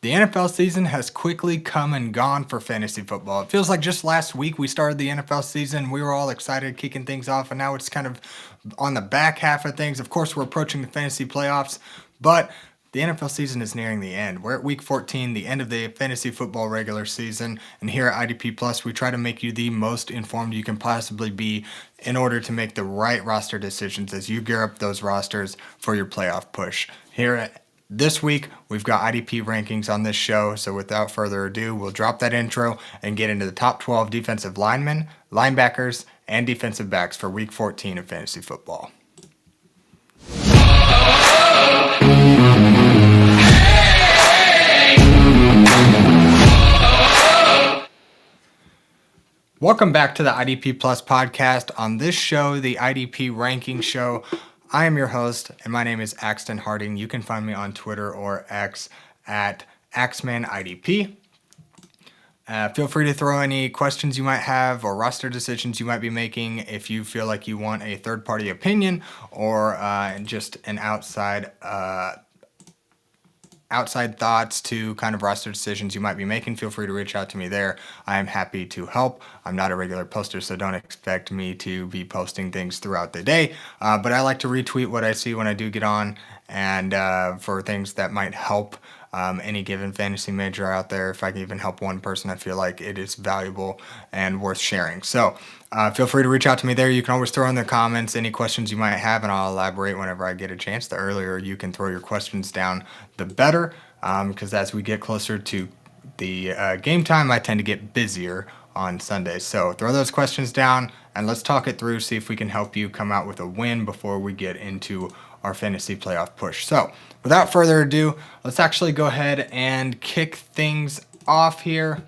The NFL season has quickly come and gone for fantasy football. It feels like just last week we started the NFL season. We were all excited, kicking things off, and now it's kind of on the back half of things. Of course, we're approaching the fantasy playoffs, but the NFL season is nearing the end. We're at week 14, the end of the fantasy football regular season, and here at IDP Plus, we try to make you the most informed you can possibly be in order to make the right roster decisions as you gear up those rosters for your playoff push. Here at This week, we've got IDP rankings on this show, so without further ado, we'll drop that intro and get into the top 12 defensive linemen, linebackers, and defensive backs for week 14 of fantasy football. Welcome back to the IDP Plus podcast. On this show, the IDP Rankings show, I am your host, and my name is Axton Harding. You can find me on Twitter or X at AxmanIDP. Feel free to throw any questions you might have or roster decisions you might be making if you feel like you want a third-party opinion or just an outside thoughts to kind of roster decisions you might be making. Feel free to reach out to me there. I am happy to help. I'm not a regular poster, so don't expect me to be posting things throughout the day. But I like to retweet what I see when I do get on, and for things that might help any given fantasy major out there. If I can even help one person, I feel like it is valuable and worth sharing. So feel free to reach out to me there. You can always throw in the comments any questions you might have, and I'll elaborate whenever I get a chance. The earlier you can throw your questions down, the better, because as we get closer to the game time, I tend to get busier on Sundays. So throw those questions down, and let's talk it through, see if we can help you come out with a win before we get into our fantasy playoff push. So without further ado, let's actually go ahead and kick things off here.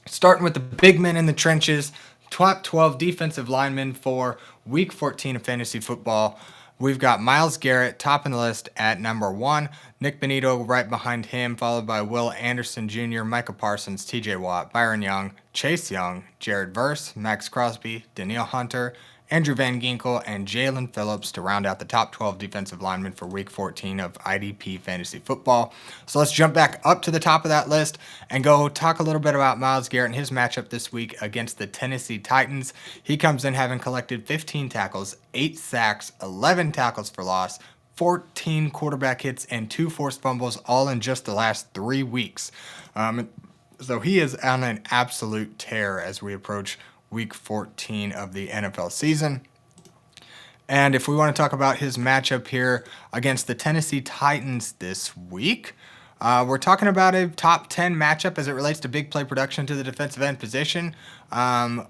Starting with the big men in the trenches, top 12 defensive linemen for week 14 of fantasy football. We've got Myles Garrett top in the list at number 1. Nik Bonitto right behind him, followed by Will Anderson Jr., Micah Parsons, TJ Watt, Byron Young, Chase Young, Jared Verse, Maxx Crosby, Danielle Hunter, Andrew Van Ginkel, and Jaelan Phillips to round out the top 12 defensive linemen for week 14 of IDP Fantasy Football. So let's jump back up to the top of that list and go talk a little bit about Myles Garrett and his matchup this week against the Tennessee Titans. He comes in having collected 15 tackles, 8 sacks, 11 tackles for loss, 14 quarterback hits, and 2 forced fumbles, all in just the last 3 weeks. So he is on an absolute tear as we approach week 14 of the NFL season. And if we want to talk about his matchup here against the Tennessee Titans this week, we're talking about a top 10 matchup as it relates to big play production to the defensive end position,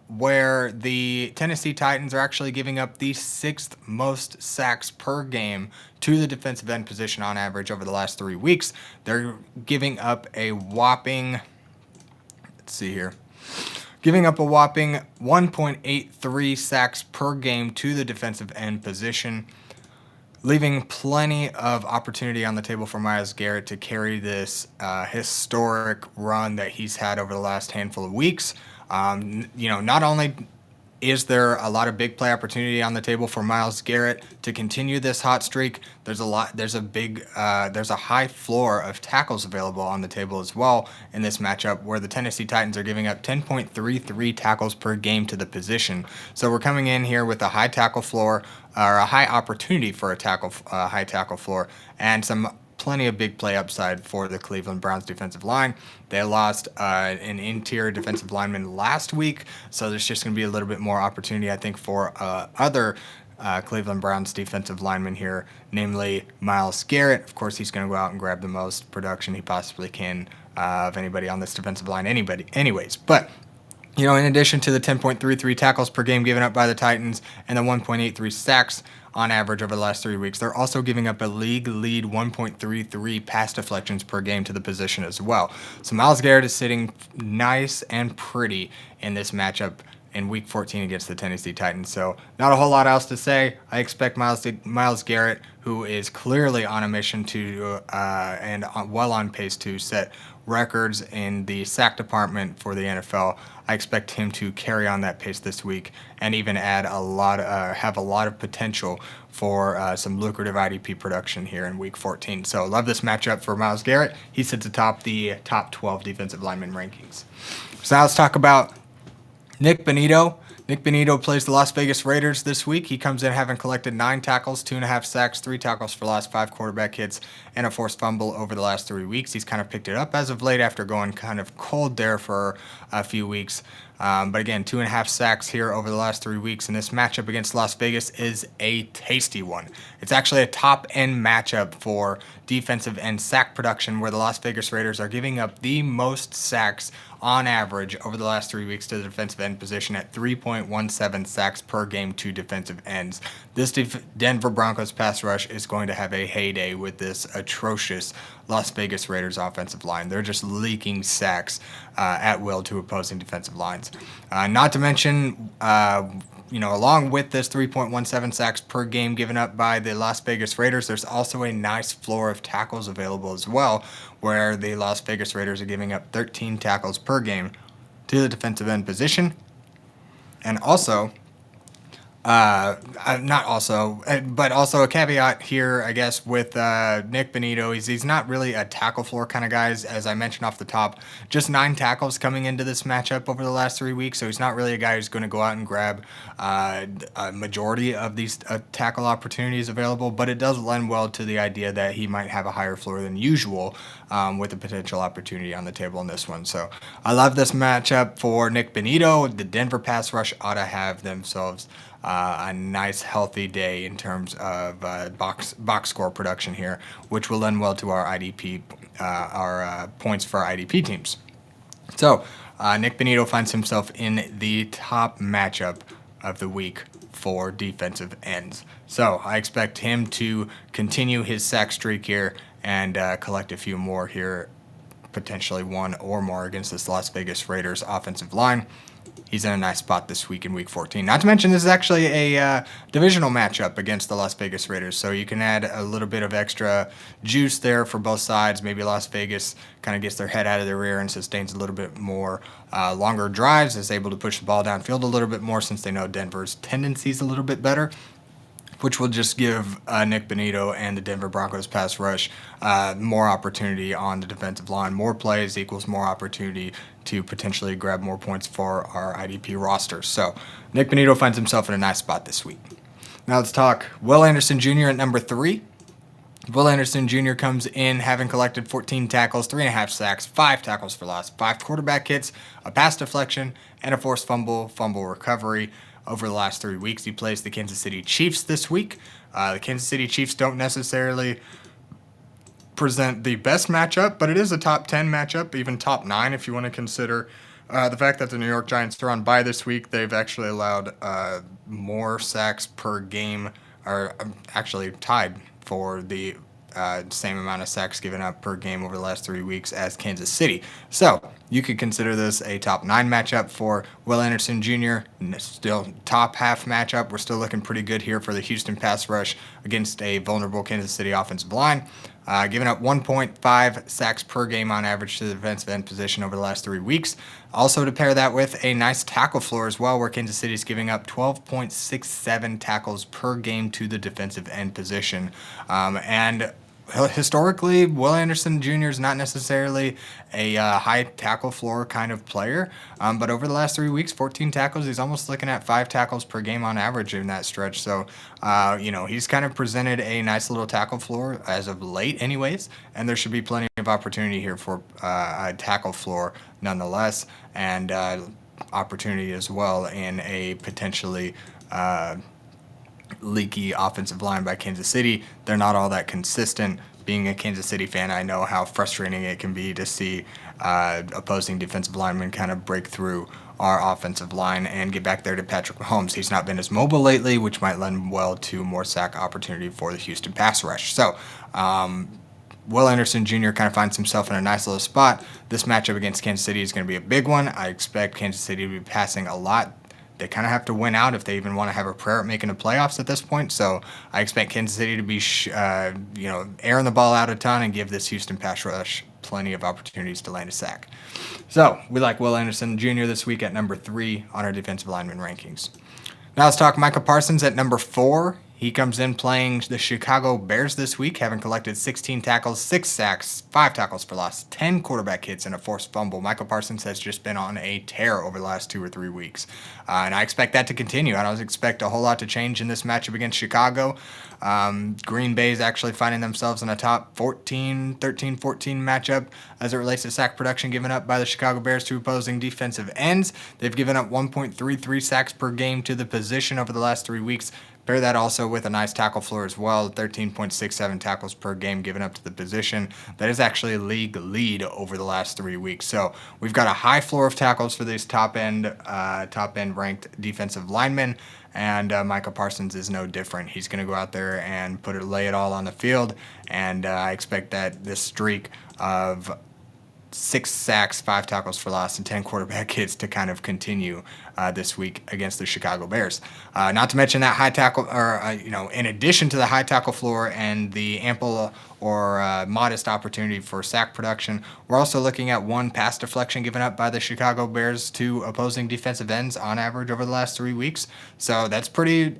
where the Tennessee Titans are actually giving up the 6th most sacks per game to the defensive end position on average over the last 3 weeks. They're giving up a whopping, giving up a whopping 1.83 sacks per game to the defensive end position, leaving plenty of opportunity on the table for Myles Garrett to carry this historic run that he's had over the last handful of weeks. Not only is there a lot of big play opportunity on the table for Myles Garrett to continue this hot streak, there's a high floor of tackles available on the table as well in this matchup, where the Tennessee Titans are giving up 10.33 tackles per game to the position. So we're coming in here with a high tackle floor, or a high opportunity for a high tackle floor, and plenty of big play upside for the Cleveland Browns defensive line. They lost an interior defensive lineman last week, so there's just going to be a little bit more opportunity, I think, for other Cleveland Browns defensive linemen here, namely Myles Garrett. Of course, he's going to go out and grab the most production he possibly can of anybody on this defensive line, anyways. But in addition to the 10.33 tackles per game given up by the Titans and the 1.83 sacks on average over the last 3 weeks, they're also giving up a league lead 1.33 pass deflections per game to the position as well. So Myles Garrett is sitting nice and pretty in this matchup in Week 14 against the Tennessee Titans. So not a whole lot else to say. I expect Myles Garrett, who is clearly on a mission to and well on pace to set records in the sack department for the NFL. I expect him to carry on that pace this week and even add have a lot of potential for some lucrative IDP production here in Week 14. So love this matchup for Myles Garrett. He sits atop the top 12 defensive lineman rankings. So now let's talk about Nik Bonitto. Nik Bonitto plays the Las Vegas Raiders this week. He comes in having collected 9 tackles, 2.5 sacks, 3 tackles for loss, 5 quarterback hits, and a forced fumble over the last 3 weeks. He's kind of picked it up as of late after going kind of cold there for a few weeks. But again, 2.5 sacks here over the last 3 weeks, and this matchup against Las Vegas is a tasty one. It's actually a top-end matchup for defensive end sack production, where the Las Vegas Raiders are giving up the most sacks on average over the last 3 weeks to the defensive end position at 3.17 sacks per game to defensive ends. This Denver Broncos pass rush is going to have a heyday with this atrocious Las Vegas Raiders offensive line. They're just leaking sacks at will to opposing defensive lines. Not to mention, along with this 3.17 sacks per game given up by the Las Vegas Raiders, there's also a nice floor of tackles available as well, where the Las Vegas Raiders are giving up 13 tackles per game to the defensive end position. And also, but also a caveat here, I guess, with Nik Bonitto. He's not really a tackle floor kind of guy, as I mentioned off the top. Just 9 tackles coming into this matchup over the last 3 weeks, so he's not really a guy who's going to go out and grab a majority of these tackle opportunities available, but it does lend well to the idea that he might have a higher floor than usual with a potential opportunity on the table in this one. So I love this matchup for Nik Bonitto. The Denver pass rush ought to have themselves a nice healthy day in terms of box score production here, which will lend well to our IDP points for our IDP teams. So Nik Bonitto finds himself in the top matchup of the week for defensive ends. So I expect him to continue his sack streak here and collect a few more here, potentially 1 or more against this Las Vegas Raiders offensive line. He's in a nice spot this week in Week 14. Not to mention, this is actually a divisional matchup against the Las Vegas Raiders, so you can add a little bit of extra juice there for both sides. Maybe Las Vegas kind of gets their head out of their rear and sustains a little bit more longer drives, is able to push the ball downfield a little bit more since they know Denver's tendencies a little bit better, which will just give Nik Bonitto and the Denver Broncos pass rush more opportunity on the defensive line. More plays equals more opportunity to potentially grab more points for our IDP roster. So Nik Bonitto finds himself in a nice spot this week. Now let's talk Will Anderson Jr. at number 3. Will Anderson Jr. comes in having collected 14 tackles, 3.5 sacks, 5 tackles for loss, 5 quarterback hits, a pass deflection, and a forced fumble recovery. Over the last 3 weeks, he plays the Kansas City Chiefs this week. The Kansas City Chiefs don't necessarily present the best matchup, but it is a top 10 matchup, even top 9 if you want to consider the fact that the New York Giants are on bye this week. They've actually allowed more sacks per game, or actually tied for the same amount of sacks given up per game over the last 3 weeks as Kansas City. So you could consider this a top 9 matchup for Will Anderson Jr. Still top half matchup. We're still looking pretty good here for the Houston pass rush against a vulnerable Kansas City offensive line. Giving up 1.5 sacks per game on average to the defensive end position over the last 3 weeks. Also to pair that with a nice tackle floor as well, where Kansas City is giving up 12.67 tackles per game to the defensive end position. And historically, Will Anderson Jr. is not necessarily a high tackle floor kind of player, but over the last 3 weeks, 14 tackles, he's almost looking at 5 tackles per game on average in that stretch. So, he's kind of presented a nice little tackle floor as of late anyways, and there should be plenty of opportunity here for a tackle floor nonetheless, and opportunity as well in a potentially leaky offensive line by Kansas City. They're not all that consistent. Being a Kansas City fan, I know how frustrating it can be to see opposing defensive linemen kind of break through our offensive line and get back there to Patrick Mahomes. He's not been as mobile lately, which might lend well to more sack opportunity for the Houston pass rush. So Will Anderson Jr. kind of finds himself in a nice little spot. This matchup against Kansas City is going to be a big one. I expect Kansas City to be passing a lot they kind of have to win out if they even want to have a prayer at making the playoffs at this point. So I expect Kansas City to be, airing the ball out a ton and give this Houston pass rush plenty of opportunities to land a sack. So we like Will Anderson Jr. this week at number 3 on our defensive lineman rankings. Now let's talk Micah Parsons at number 4. He comes in playing the Chicago Bears this week, having collected 16 tackles, 6 sacks, 5 tackles for loss, 10 quarterback hits, and a forced fumble. Micah Parsons has just been on a tear over the last 2 or 3 weeks, and I expect that to continue. I don't expect a whole lot to change in this matchup against Chicago. Green Bay is actually finding themselves in a top 13-14 matchup as it relates to sack production given up by the Chicago Bears to opposing defensive ends. They've given up 1.33 sacks per game to the position over the last 3 weeks. Pair that also with a nice tackle floor as well, 13.67 tackles per game given up to the position. That is actually a league lead over the last 3 weeks. So we've got a high floor of tackles for these top-end ranked defensive linemen, and Micah Parsons is no different. He's going to go out there and lay it all on the field, and I expect that this streak of 6 sacks, 5 tackles for loss, and 10 quarterback hits to kind of continue this week against the Chicago Bears. Not to mention that high tackle, in addition to the high tackle floor and the ample or modest opportunity for sack production, we're also looking at 1 pass deflection given up by the Chicago Bears to opposing defensive ends on average over the last 3 weeks. So that's pretty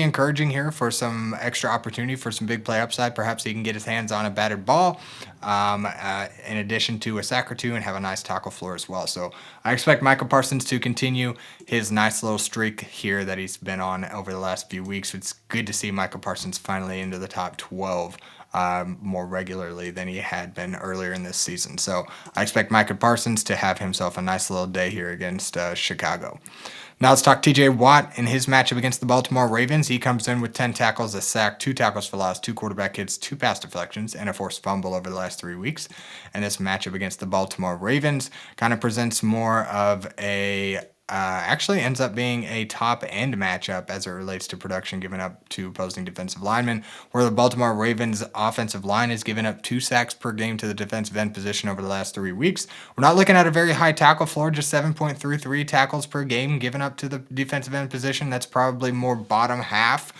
encouraging here for some extra opportunity for some big play upside. Perhaps he can get his hands on a batted ball in addition to a sack or 2 and have a nice tackle floor as well. So I expect Micah Parsons to continue his nice little streak here that he's been on over the last few weeks. It's good to see Micah Parsons finally into the top 12 more regularly than he had been earlier in this season. So I expect Micah Parsons to have himself a nice little day here against Chicago. Now let's talk TJ Watt in his matchup against the Baltimore Ravens. He comes in with 10 tackles, a sack, 2 tackles for loss, 2 quarterback hits, 2 pass deflections, and a forced fumble over the last 3 weeks. And this matchup against the Baltimore Ravens kind of presents more of a actually ends up being a top-end matchup as it relates to production given up to opposing defensive linemen, where the Baltimore Ravens offensive line has given up 2 sacks per game to the defensive end position over the last 3 weeks. We're not looking at a very high tackle floor, just 7.33 tackles per game given up to the defensive end position. That's probably more bottom half.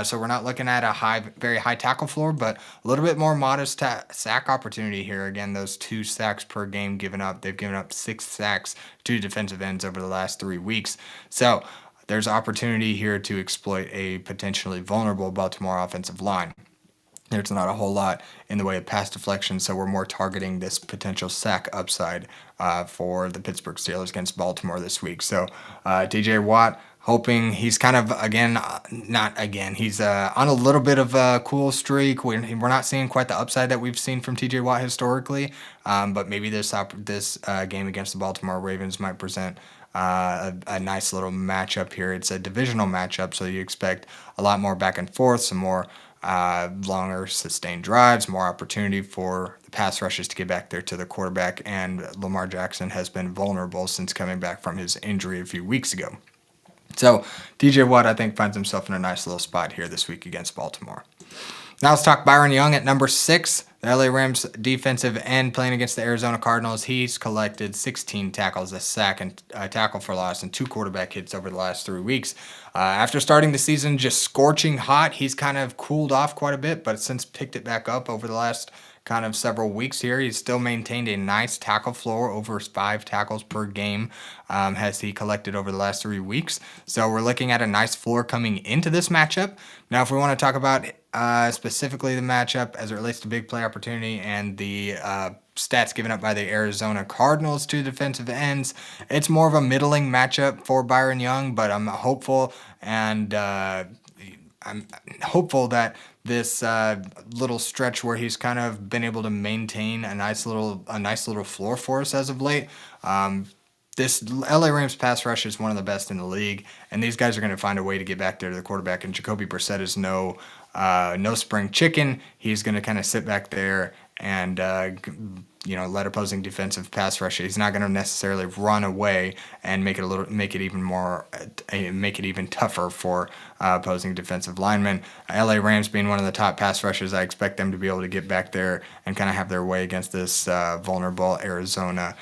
So we're not looking at a very high tackle floor, but a little bit more modest sack opportunity here. Again, those 2 sacks per game given up. They've given up 6 sacks to defensive ends over the last 3 weeks. So there's opportunity here to exploit a potentially vulnerable Baltimore offensive line. There's not a whole lot in the way of pass deflection, so we're more targeting this potential sack upside for the Pittsburgh Steelers against Baltimore this week. So TJ Watt, hoping he's kind of, he's on a little bit of a cool streak. We're not seeing quite the upside that we've seen from TJ Watt historically, but maybe this game against the Baltimore Ravens might present a nice little matchup here. It's a divisional matchup, so you expect a lot more back and forth, some more longer sustained drives, more opportunity for the pass rushes to get back there to the quarterback, and Lamar Jackson has been vulnerable since coming back from his injury a few weeks ago. So TJ Watt, I think, finds himself in a nice little spot here this week against Baltimore. Now let's talk Byron Young at number 6. The LA Rams defensive end playing against the Arizona Cardinals. He's collected 16 tackles, a sack, and a tackle for loss, and 2 quarterback hits over the last 3 weeks. After starting the season just scorching hot, he's kind of cooled off quite a bit, but since picked it back up over the last kind of several weeks here, he's still maintained a nice tackle floor, over 5 tackles per game has he collected over the last 3 weeks. So we're looking at a nice floor coming into this matchup. Now, if we want to talk about specifically the matchup as it relates to big play opportunity and the stats given up by the Arizona Cardinals to defensive ends, it's more of a middling matchup for Byron Young, but I'm hopeful that this little stretch where he's kind of been able to maintain a nice little floor for us as of late. This LA Rams pass rush is one of the best in the league, and these guys are going to find a way to get back there to the quarterback. And Jacoby Brissett is no spring chicken. He's going to kind of sit back there and let opposing defensive pass rush. He's not going to necessarily run away and make it even tougher for opposing defensive linemen. LA Rams being one of the top pass rushers, I expect them to be able to get back there and kind of have their way against this vulnerable Arizona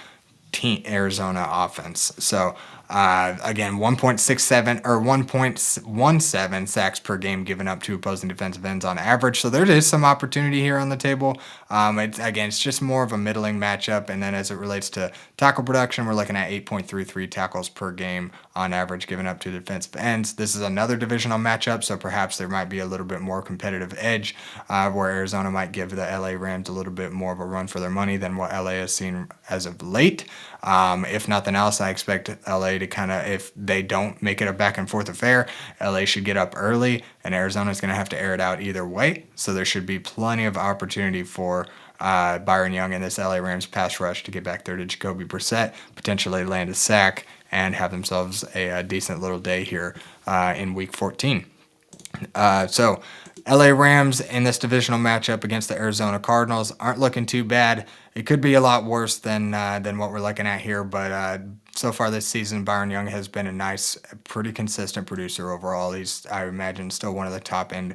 offense. So Again, 1.67 or 1.17 sacks per game given up to opposing defensive ends on average. So there is some opportunity here on the table. It's just more of a middling matchup. And then as it relates to tackle production, we're looking at 8.33 tackles per game on average given up to defensive ends. This is another divisional matchup, so perhaps there might be a little bit more competitive edge where Arizona might give the LA Rams a little bit more of a run for their money than what LA has seen as of late. If nothing else, I expect LA to kind of, if they don't make it a back and forth affair, LA should get up early, and Arizona's going to have to air it out either way. So there should be plenty of opportunity for Byron Young and this LA Rams pass rush to get back there to Jacoby Brissett, potentially land a sack, and have themselves a decent little day here in Week 14. So LA Rams in this divisional matchup against the Arizona Cardinals aren't looking too bad. It could be a lot worse than what we're looking at here, but so far this season, Byron Young has been a nice, pretty consistent producer overall. He's, I imagine, still one of the top end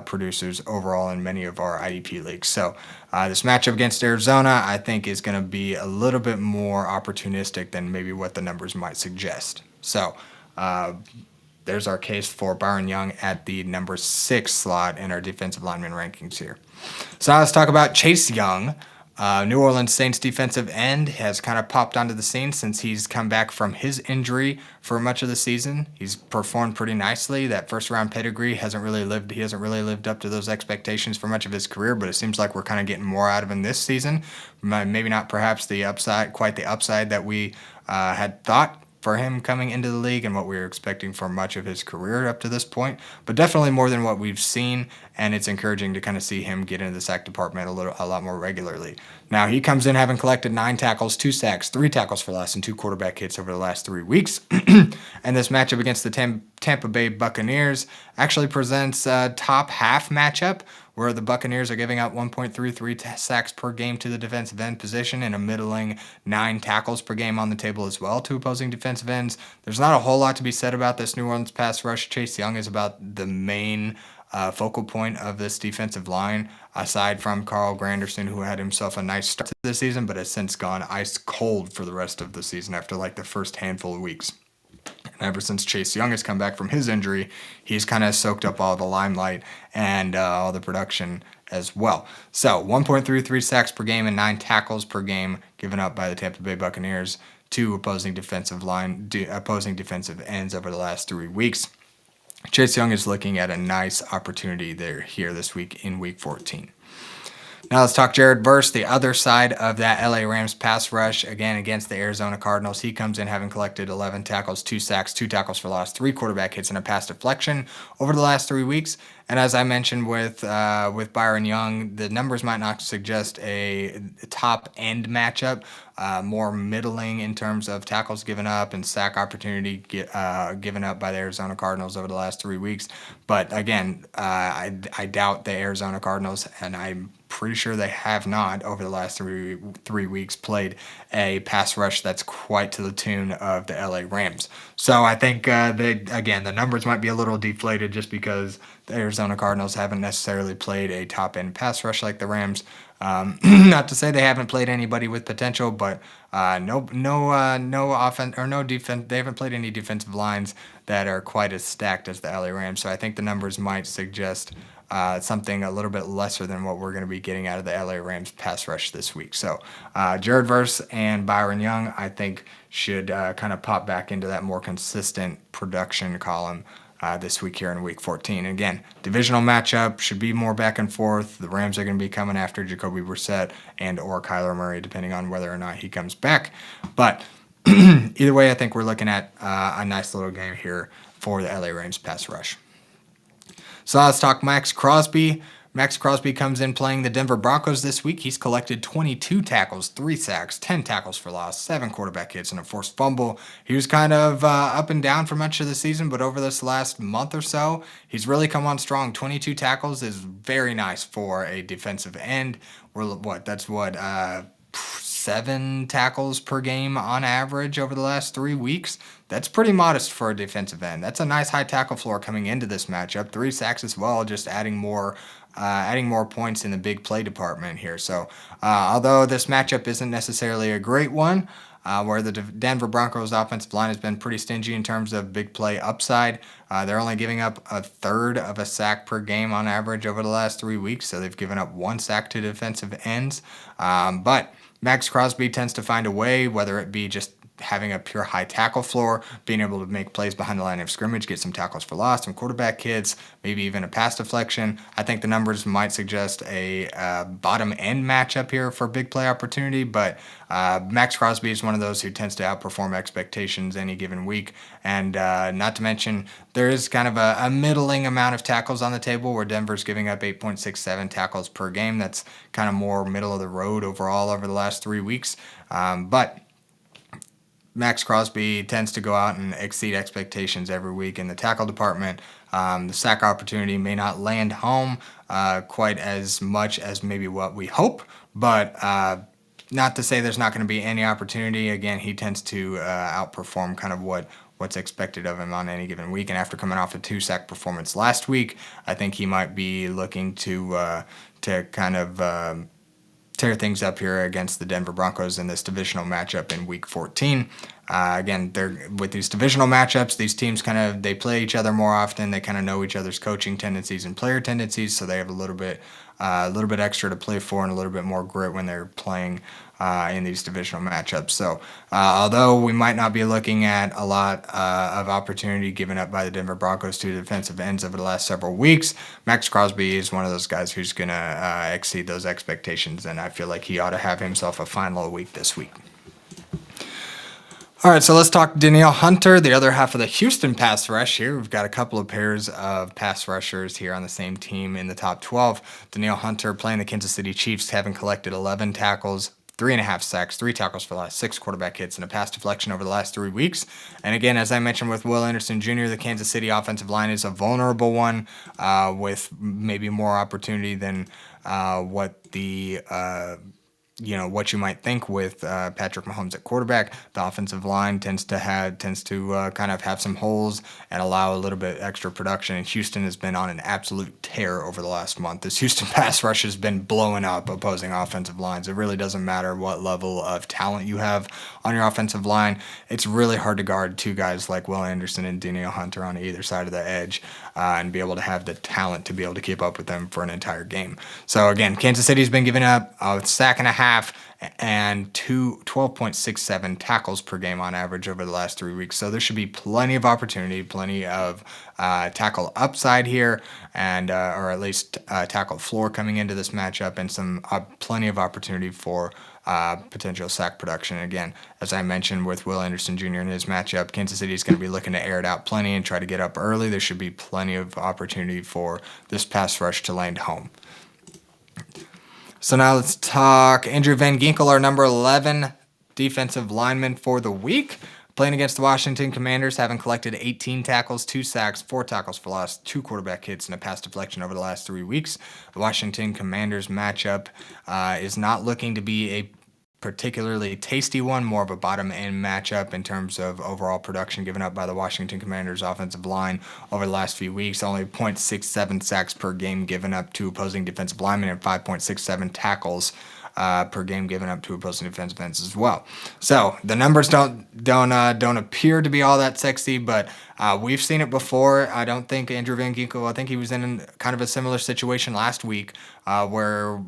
producers overall in many of our IDP leagues. So this matchup against Arizona, I think, is going to be a little bit more opportunistic than maybe what the numbers might suggest. So there's our case for Byron Young at the number 6 slot in our defensive lineman rankings here. So now let's talk about Chase Young. New Orleans Saints defensive end has kind of popped onto the scene since he's come back from his injury for much of the season. He's performed pretty nicely. That first round pedigree hasn't really lived up to those expectations for much of his career, but it seems like we're kind of getting more out of him this season. Maybe not perhaps quite the upside that we had thought for him coming into the league and what we were expecting for much of his career up to this point, but definitely more than what we've seen, and it's encouraging to kind of see him get into the sack department a lot more regularly. Now, he comes in having collected 9 tackles, 2 sacks, 3 tackles for loss, and 2 quarterback hits over the last 3 weeks. And this matchup against the Tampa Bay Buccaneers actually presents a top half matchup where the Buccaneers are giving up 1.33 sacks per game to the defensive end position and a middling 9 tackles per game on the table as well to opposing defensive ends. There's not a whole lot to be said about this New Orleans pass rush. Chase Young is about the main focal point of this defensive line, aside from Carl Granderson, who had himself a nice start to the season, but has since gone ice cold for the rest of the season after like the first handful of weeks. And ever since Chase Young has come back from his injury, he's kind of soaked up all the limelight and all the production as well. So 1.33 sacks per game and 9 tackles per game given up by the Tampa Bay Buccaneers to opposing defensive ends over the last 3 weeks. Chase Young is looking at a nice opportunity here this week in Week 14. Now let's talk Jared Verse, the other side of that LA Rams pass rush, again against the Arizona Cardinals. He comes in having collected 11 tackles, 2 sacks, 2 tackles for loss, 3 quarterback hits, and a pass deflection over the last 3 weeks. And as I mentioned with Byron Young, the numbers might not suggest a top end matchup, more middling in terms of tackles given up and sack opportunity given up by the Arizona Cardinals over the last 3 weeks. But again, I doubt the Arizona Cardinals, and I'm pretty sure they have not over the last three weeks played a pass rush that's quite to the tune of the LA Rams. So I think the numbers might be a little deflated just because the Arizona Cardinals haven't necessarily played a top end pass rush like the Rams. Not to say they haven't played anybody with potential, but no offense or no defense. They haven't played any defensive lines that are quite as stacked as the LA Rams. So I think the numbers might suggest something a little bit lesser than what we're going to be getting out of the LA Rams pass rush this week. So Jared Verse and Byron Young, I think, should kind of pop back into that more consistent production column this week here in Week 14. Again, divisional matchup should be more back and forth. The Rams are going to be coming after Jacoby Brissett and or Kyler Murray, depending on whether or not he comes back. But either way, I think we're looking at a nice little game here for the LA Rams pass rush. So let's talk Maxx Crosby. Maxx Crosby comes in playing the Denver Broncos this week. He's collected 22 tackles, 3 sacks, 10 tackles for loss, 7 quarterback hits, and a forced fumble. He was kind of up and down for much of the season, but over this last month or so, he's really come on strong. 22 tackles is very nice for a defensive end. That's 7 tackles per game on average over the last 3 weeks. That's pretty modest for a defensive end. That's a nice high tackle floor coming into this matchup. 3 sacks as well, just adding more points in the big play department here. So although this matchup isn't necessarily a great one, where the Denver Broncos offensive line has been pretty stingy in terms of big play upside. They're only giving up a third of a sack per game on average over the last 3 weeks, so they've given up 1 sack to defensive ends. But Maxx Crosby tends to find a way, whether it be just having a pure high tackle floor, being able to make plays behind the line of scrimmage, get some tackles for loss, some quarterback hits, maybe even a pass deflection. I think the numbers might suggest a bottom end matchup here for big play opportunity, but Maxx Crosby is one of those who tends to outperform expectations any given week. And not to mention, there is kind of a middling amount of tackles on the table where Denver's giving up 8.67 tackles per game. That's kind of more middle of the road overall over the last 3 weeks. But Maxx Crosby tends to go out and exceed expectations every week in the tackle department. The sack opportunity may not land home quite as much as maybe what we hope, but not to say there's not going to be any opportunity. Again, he tends to outperform kind of what's expected of him on any given week. And after coming off a 2-sack performance last week, I think he might be looking to kind of tear things up here against the Denver Broncos in this divisional matchup in Week 14. Again, with these divisional matchups, these teams they play each other more often. They kind of know each other's coaching tendencies and player tendencies, so they have a little bit extra to play for and a little bit more grit when they're playing in these divisional matchups. So although we might not be looking at a lot of opportunity given up by the Denver Broncos to defensive ends over the last several weeks, Maxx Crosby is one of those guys who's going to exceed those expectations, and I feel like he ought to have himself a fine little week this week. All right, so let's talk Danielle Hunter, the other half of the Houston pass rush here. We've got a couple of pairs of pass rushers here on the same team in the top 12. Danielle Hunter playing the Kansas City Chiefs, having collected 11 tackles, 3.5 sacks, 3 tackles for loss, 6 quarterback hits, and a pass deflection over the last 3 weeks. And again, as I mentioned with Will Anderson Jr., the Kansas City offensive line is a vulnerable one with maybe more opportunity than what you might think with Patrick Mahomes at quarterback. The offensive line tends to kind of have some holes and allow a little bit extra production. And Houston has been on an absolute tear over the last month. This Houston pass rush has been blowing up opposing offensive lines. It really doesn't matter what level of talent you have on your offensive line. It's really hard to guard 2 guys like Will Anderson and Danielle Hunter on either side of the edge and be able to have the talent to be able to keep up with them for an entire game. So again, Kansas City's been giving up a sack and a half and 12.67 tackles per game on average over the last 3 weeks. So there should be plenty of opportunity, plenty of tackle upside here, and or at least tackle floor coming into this matchup, and some plenty of opportunity for potential sack production. Again, as I mentioned with Will Anderson Jr. in his matchup, Kansas City is going to be looking to air it out plenty and try to get up early. There should be plenty of opportunity for this pass rush to land home. So now let's talk Andrew Van Ginkel, our number 11 defensive lineman for the week. Playing against the Washington Commanders, having collected 18 tackles, 2 sacks, 4 tackles for loss, 2 quarterback hits, and a pass deflection over the last 3 weeks. The Washington Commanders matchup is not looking to be a particularly tasty one, more of a bottom-end matchup in terms of overall production given up by the Washington Commanders offensive line over the last few weeks. Only 0.67 sacks per game given up to opposing defensive linemen and 5.67 tackles per game given up to opposing defensive ends as well. So the numbers don't appear to be all that sexy, but we've seen it before. I don't think Andrew Van Ginkel, I think he was in kind of a similar situation last week where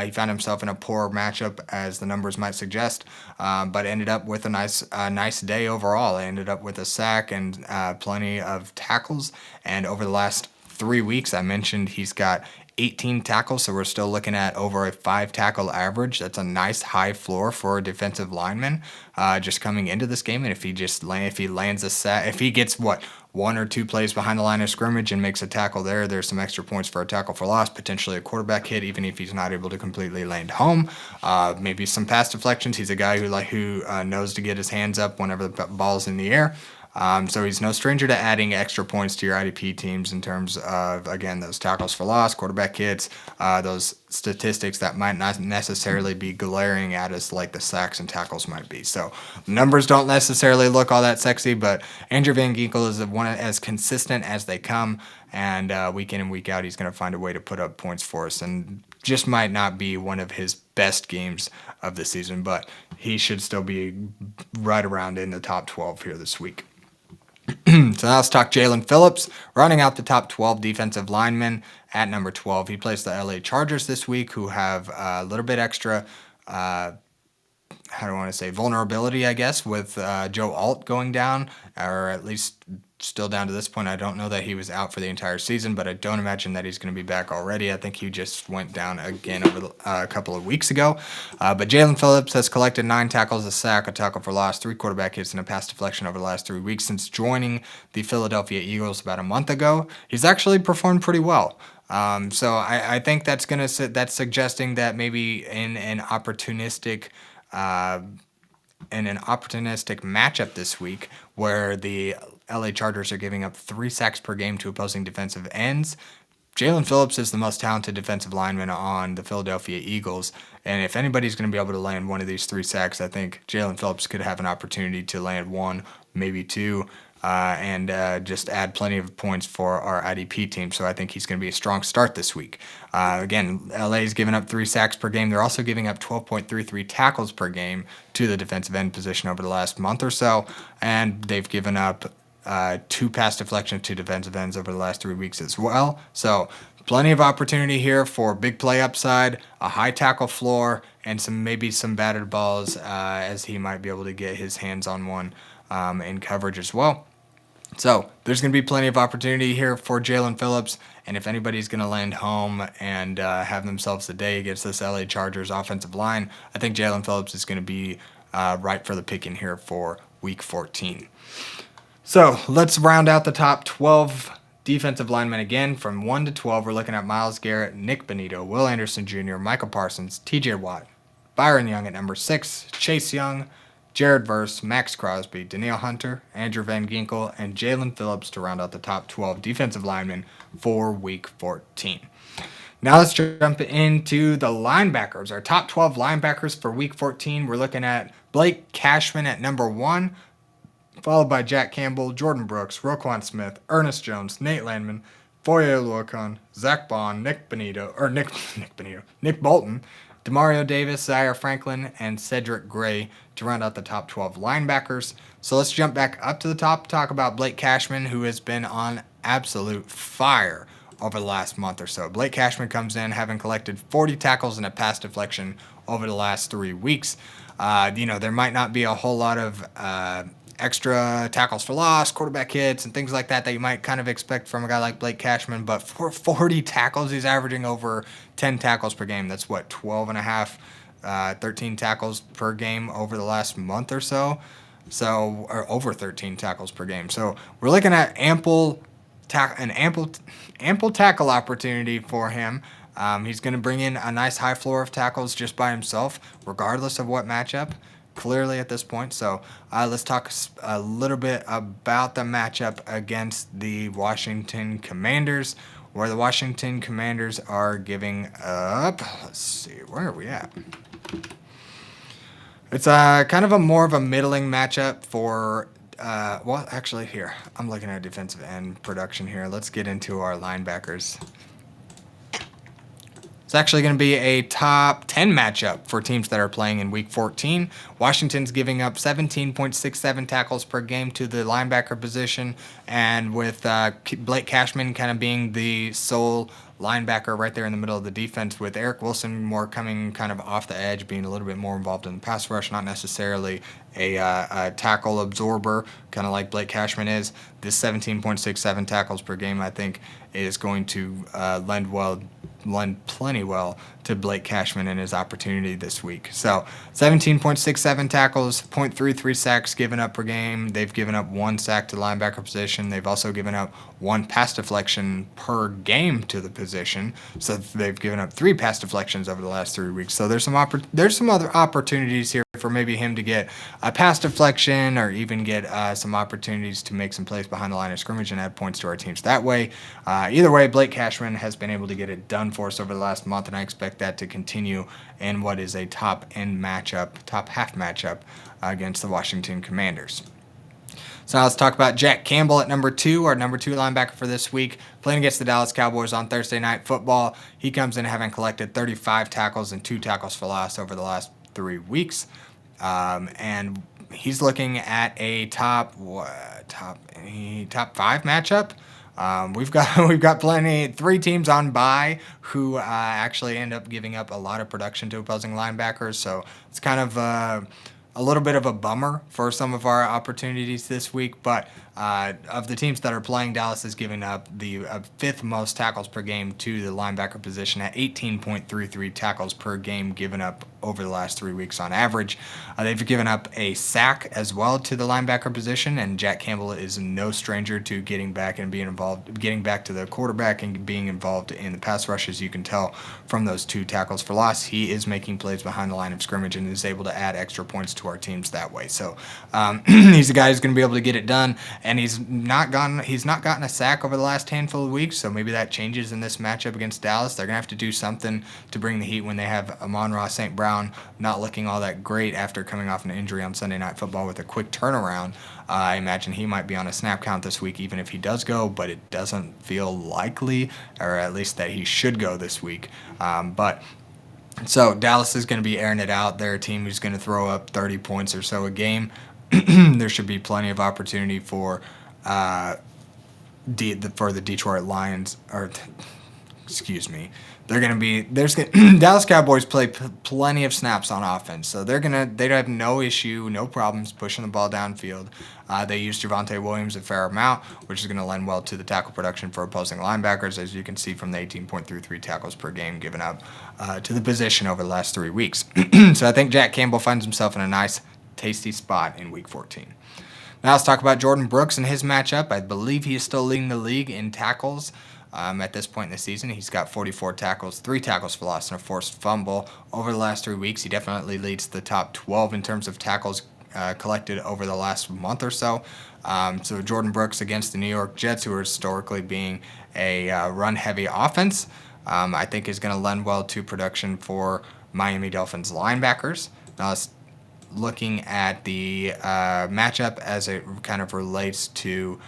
he found himself in a poor matchup, as the numbers might suggest, but ended up with a nice day overall. He ended up with a sack and plenty of tackles. And over the last 3 weeks, I mentioned he's got 18 tackles, so we're still looking at over a 5-tackle average. That's a nice high floor for a defensive lineman just coming into this game. And if he lands a sack, if he gets 1 or 2 plays behind the line of scrimmage and makes a tackle there's some extra points for a tackle for loss, potentially a quarterback hit, even if he's not able to completely land home. Maybe some pass deflections. He's a guy who knows to get his hands up whenever the ball's in the air. So he's no stranger to adding extra points to your IDP teams in terms of, again, those tackles for loss, quarterback hits, those statistics that might not necessarily be glaring at us like the sacks and tackles might be. So numbers don't necessarily look all that sexy, but Andrew Van Ginkel is one as consistent as they come, and week in and week out he's going to find a way to put up points for us, and just might not be one of his best games of the season, but he should still be right around in the top 12 here this week. So now let's talk Jaelan Phillips, running out the top 12 defensive linemen at number 12. He plays the LA Chargers this week, who have a little bit extra, how do I want to say, vulnerability, I guess, with Joe Alt going down, or at least still down to this point. I don't know that he was out for the entire season, but I don't imagine that he's going to be back already. I think he just went down again over a couple of weeks ago. But Jaelan Phillips has collected 9 tackles, a sack, a tackle for loss, 3 quarterback hits, and a pass deflection over the last 3 weeks since joining the Philadelphia Eagles about a month ago. He's actually performed pretty well. So I think that's suggesting that maybe in an opportunistic matchup this week where the LA Chargers are giving up 3 sacks per game to opposing defensive ends, Jaelan Phillips is the most talented defensive lineman on the Philadelphia Eagles, and if anybody's going to be able to land one of these 3 sacks, I think Jaelan Phillips could have an opportunity to land 1, maybe 2, and just add plenty of points for our IDP team. So I think he's going to be a strong start this week. Again, LA's giving up 3 sacks per game. They're also giving up 12.33 tackles per game to the defensive end position over the last month or so, and they've given up 2 pass deflections to defensive ends over the last 3 weeks as well. So plenty of opportunity here for big play upside, a high tackle floor, and maybe some batted balls as he might be able to get his hands on one in coverage as well. So there's going to be plenty of opportunity here for Jaelan Phillips, and if anybody's going to land home and have themselves a day against this LA Chargers offensive line, I think Jaelan Phillips is going to be right for the picking here for Week 14. So let's round out the top 12 defensive linemen again. From 1 to 12, we're looking at Myles Garrett, Nik Bonitto, Will Anderson Jr., Micah Parsons, TJ Watt, Byron Young at number 6, Chase Young, Jared Verse, Maxx Crosby, Danielle Hunter, Andrew Van Ginkel, and Jaelan Phillips to round out the top 12 defensive linemen for Week 14. Now let's jump into the linebackers. Our top 12 linebackers for Week 14, we're looking at Blake Cashman at number 1, followed by Jack Campbell, Jordyn Brooks, Roquan Smith, Ernest Jones, Nate Landman, Foyesade Oluokun, Baun, Nik Bolton, Demario Davis, Zaire Franklin, and Cedric Gray to round out the top 12 linebackers. So let's jump back up to the top, talk about Blake Cashman, who has been on absolute fire over the last month or so. Blake Cashman comes in having collected 40 tackles and a pass deflection over the last 3 weeks. There might not be a whole lot of extra tackles for loss, quarterback hits, and things like that you might kind of expect from a guy like Blake Cashman, but for 40 tackles, he's averaging over 10 tackles per game. That's 12 and a half, 13 tackles per game over the last month or so. Or over 13 tackles per game. So we're looking at ample tackle opportunity for him. He's going to bring in a nice high floor of tackles just by himself, regardless of what matchup, clearly at this point. So let's talk a little bit about the matchup against the Washington Commanders, where the Washington Commanders are giving up, let's see, where are we at? It's kind of more of a middling matchup for, here, I'm looking at defensive end production here. Let's get into our linebackers. It's actually going to be a top 10 matchup for teams that are playing in Week 14. Washington's giving up 17.67 tackles per game to the linebacker position, and with Blake Cashman kind of being the sole linebacker right there in the middle of the defense, with Eric Wilson more coming kind of off the edge, being a little bit more involved in the pass rush, not necessarily a tackle absorber, kind of like Blake Cashman is. This 17.67 tackles per game, I think, is going to lend plenty well to Blake Cashman and his opportunity this week. So 17.67 tackles, 0.33 sacks given up per game. They've given up 1 sack to the linebacker position. They've also given up 1 pass deflection per game to the position. So they've given up 3 pass deflections over the last 3 weeks. So there's some other opportunities here for maybe him to get a pass deflection or even get some opportunities to make some plays behind the line of scrimmage and add points to our teams that way. Either way, Blake Cashman has been able to get it done for us over the last month, and I expect that to continue in what is a top half matchup against the Washington Commanders. So now let's talk about Jack Campbell at number 2, our number 2 linebacker for this week, playing against the Dallas Cowboys on Thursday Night Football. He comes in having collected 35 tackles and 2 tackles for loss over the last 3 weeks. And he's looking at a top 5 matchup. We've got plenty 3 teams on bye who actually end up giving up a lot of production to opposing linebackers. So it's kind of a little bit of a bummer for some of our opportunities this week. But of the teams that are playing, Dallas is giving up the 5th most tackles per game to the linebacker position at 18.33 tackles per game given up over the last 3 weeks on average. They've given up a sack as well to the linebacker position, and Jack Campbell is no stranger to getting back and being involved, getting back to the quarterback and being involved in the pass rush. As you can tell from those 2 tackles for loss, he is making plays behind the line of scrimmage and is able to add extra points to our teams that way. So he's a guy who's going to be able to get it done, and he's not gotten a sack over the last handful of weeks. So maybe that changes in this matchup against Dallas. They're going to have to do something to bring the heat when they have Amon-Ra St. Brown not looking all that great after coming off an injury on Sunday Night Football with a quick turnaround. I imagine he might be on a snap count this week, even if he does go, but it doesn't feel likely, or at least that he should go this week. So Dallas is going to be airing it out. They're a team who's going to throw up 30 points or so a game. There should be plenty of opportunity for the Detroit Lions, or Dallas Cowboys play plenty of snaps on offense, so they have no issue, no problems pushing the ball downfield. They use Javonte Williams a fair amount, which is going to lend well to the tackle production for opposing linebackers, as you can see from the 18.33 tackles per game given up to the position over the last 3 weeks. So I think Jack Campbell finds himself in a nice, tasty spot in Week 14. Now let's talk about Jordyn Brooks and his matchup. I believe he is still leading the league in tackles. At this point in the season, he's got 44 tackles, 3 tackles for loss, and a forced fumble. Over the last 3 weeks, he definitely leads the top 12 in terms of tackles collected over the last month or so. So Jordyn Brooks against the New York Jets, who are historically being a run-heavy offense, I think is going to lend well to production for Miami Dolphins linebackers. Now, looking at the matchup as it kind of relates to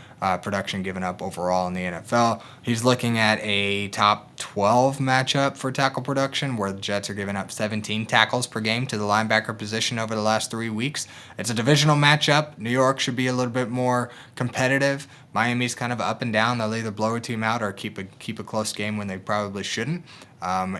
production given up overall in the NFL. He's looking at a top 12 matchup for tackle production, where the Jets are giving up 17 tackles per game to the linebacker position over the last 3 weeks. It's a divisional matchup. New York should be a little bit more competitive. Miami's kind of up and down. They'll either blow a team out or keep a close game when they probably shouldn't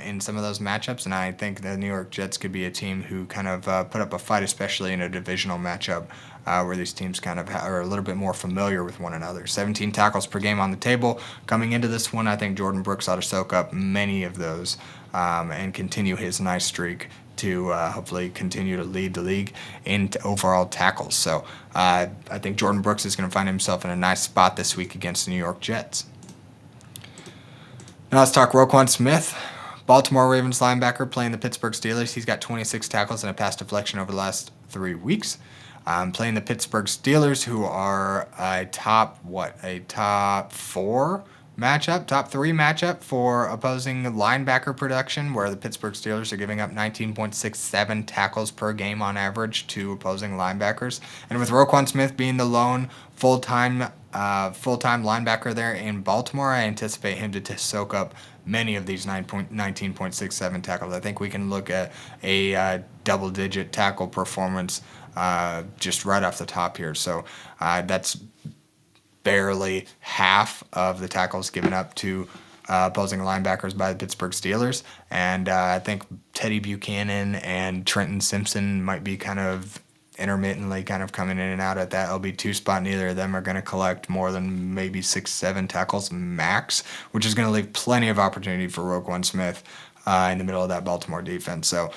in some of those matchups. And I think the New York Jets could be a team who kind of put up a fight, especially in a divisional matchup where these teams kind of are a little bit more familiar with one another. 17 tackles per game on the table. Coming into this one, I think Jordyn Brooks ought to soak up many of those and continue his nice streak to hopefully continue to lead the league in overall tackles. So I think Jordyn Brooks is going to find himself in a nice spot this week against the New York Jets. Now let's talk Roquan Smith, Baltimore Ravens linebacker playing the Pittsburgh Steelers. He's got 26 tackles and a pass deflection over the last 3 weeks. Playing the Pittsburgh Steelers, who are a top 4 matchup, top 3 matchup for opposing linebacker production, where the Pittsburgh Steelers are giving up 19.67 tackles per game on average to opposing linebackers. And with Roquan Smith being the lone full-time linebacker there in Baltimore, I anticipate him to soak up many of these 19.67 tackles. I think we can look at a double-digit tackle performance just right off the top here. So that's barely half of the tackles given up to opposing linebackers by the Pittsburgh Steelers. And I think Teddy Buchanan and Trenton Simpson might be kind of intermittently kind of coming in and out at that LB2 spot. Neither of them are going to collect more than maybe 6-7 tackles max, which is going to leave plenty of opportunity for Roquan Smith in the middle of that Baltimore defense. So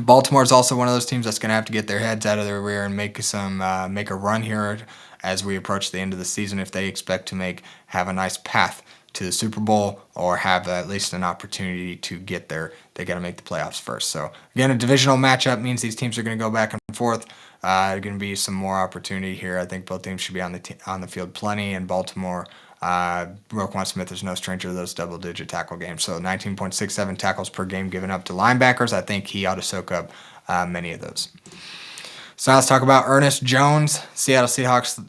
Baltimore is also one of those teams that's going to have to get their heads out of their rear and make a run here as we approach the end of the season if they expect to have a nice path to the Super Bowl or have at least an opportunity to get there. They got to make the playoffs first. So again, a divisional matchup means these teams are going to go back and forth. There's going to be some more opportunity here. I think both teams should be on the field plenty. In Baltimore, Roquan Smith is no stranger to those double-digit tackle games. So 19.67 tackles per game given up to linebackers. I think he ought to soak up many of those. So now let's talk about Ernest Jones, Seattle Seahawks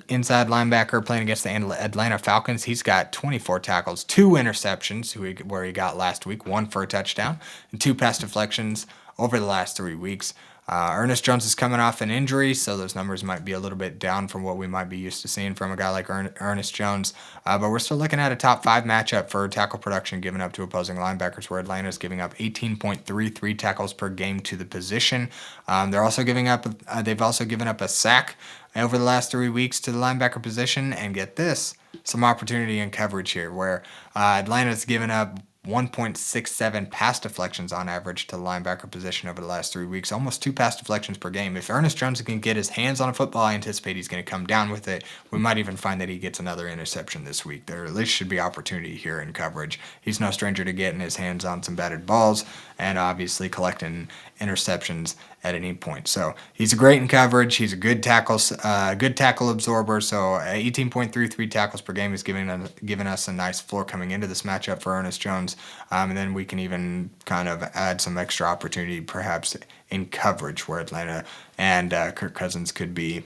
inside linebacker playing against the Atlanta Falcons. He's got 24 tackles, 2 interceptions, where he got last week, 1 for a touchdown, and 2 pass deflections over the last 3 weeks. Ernest Jones is coming off an injury, so those numbers might be a little bit down from what we might be used to seeing from a guy like Ernest Jones. But we're still looking at a top 5 matchup for tackle production given up to opposing linebackers, where Atlanta is giving up 18.33 tackles per game to the position. They've also given up a sack over the last 3 weeks to the linebacker position. And get this, some opportunity in coverage here, where Atlanta's given up 1.67 pass deflections on average to the linebacker position over the last 3 weeks, almost 2 pass deflections per game. If Ernest Jones can get his hands on a football, I anticipate he's going to come down with it. We might even find that he gets another interception this week. There at least should be opportunity here in coverage. He's no stranger to getting his hands on some batted balls and obviously collecting interceptions at any point. So he's great in coverage. He's a good tackle absorber. So 18.33 tackles per game is giving us a nice floor coming into this matchup for Ernest Jones. And then we can even kind of add some extra opportunity perhaps in coverage, where Atlanta and Kirk Cousins could be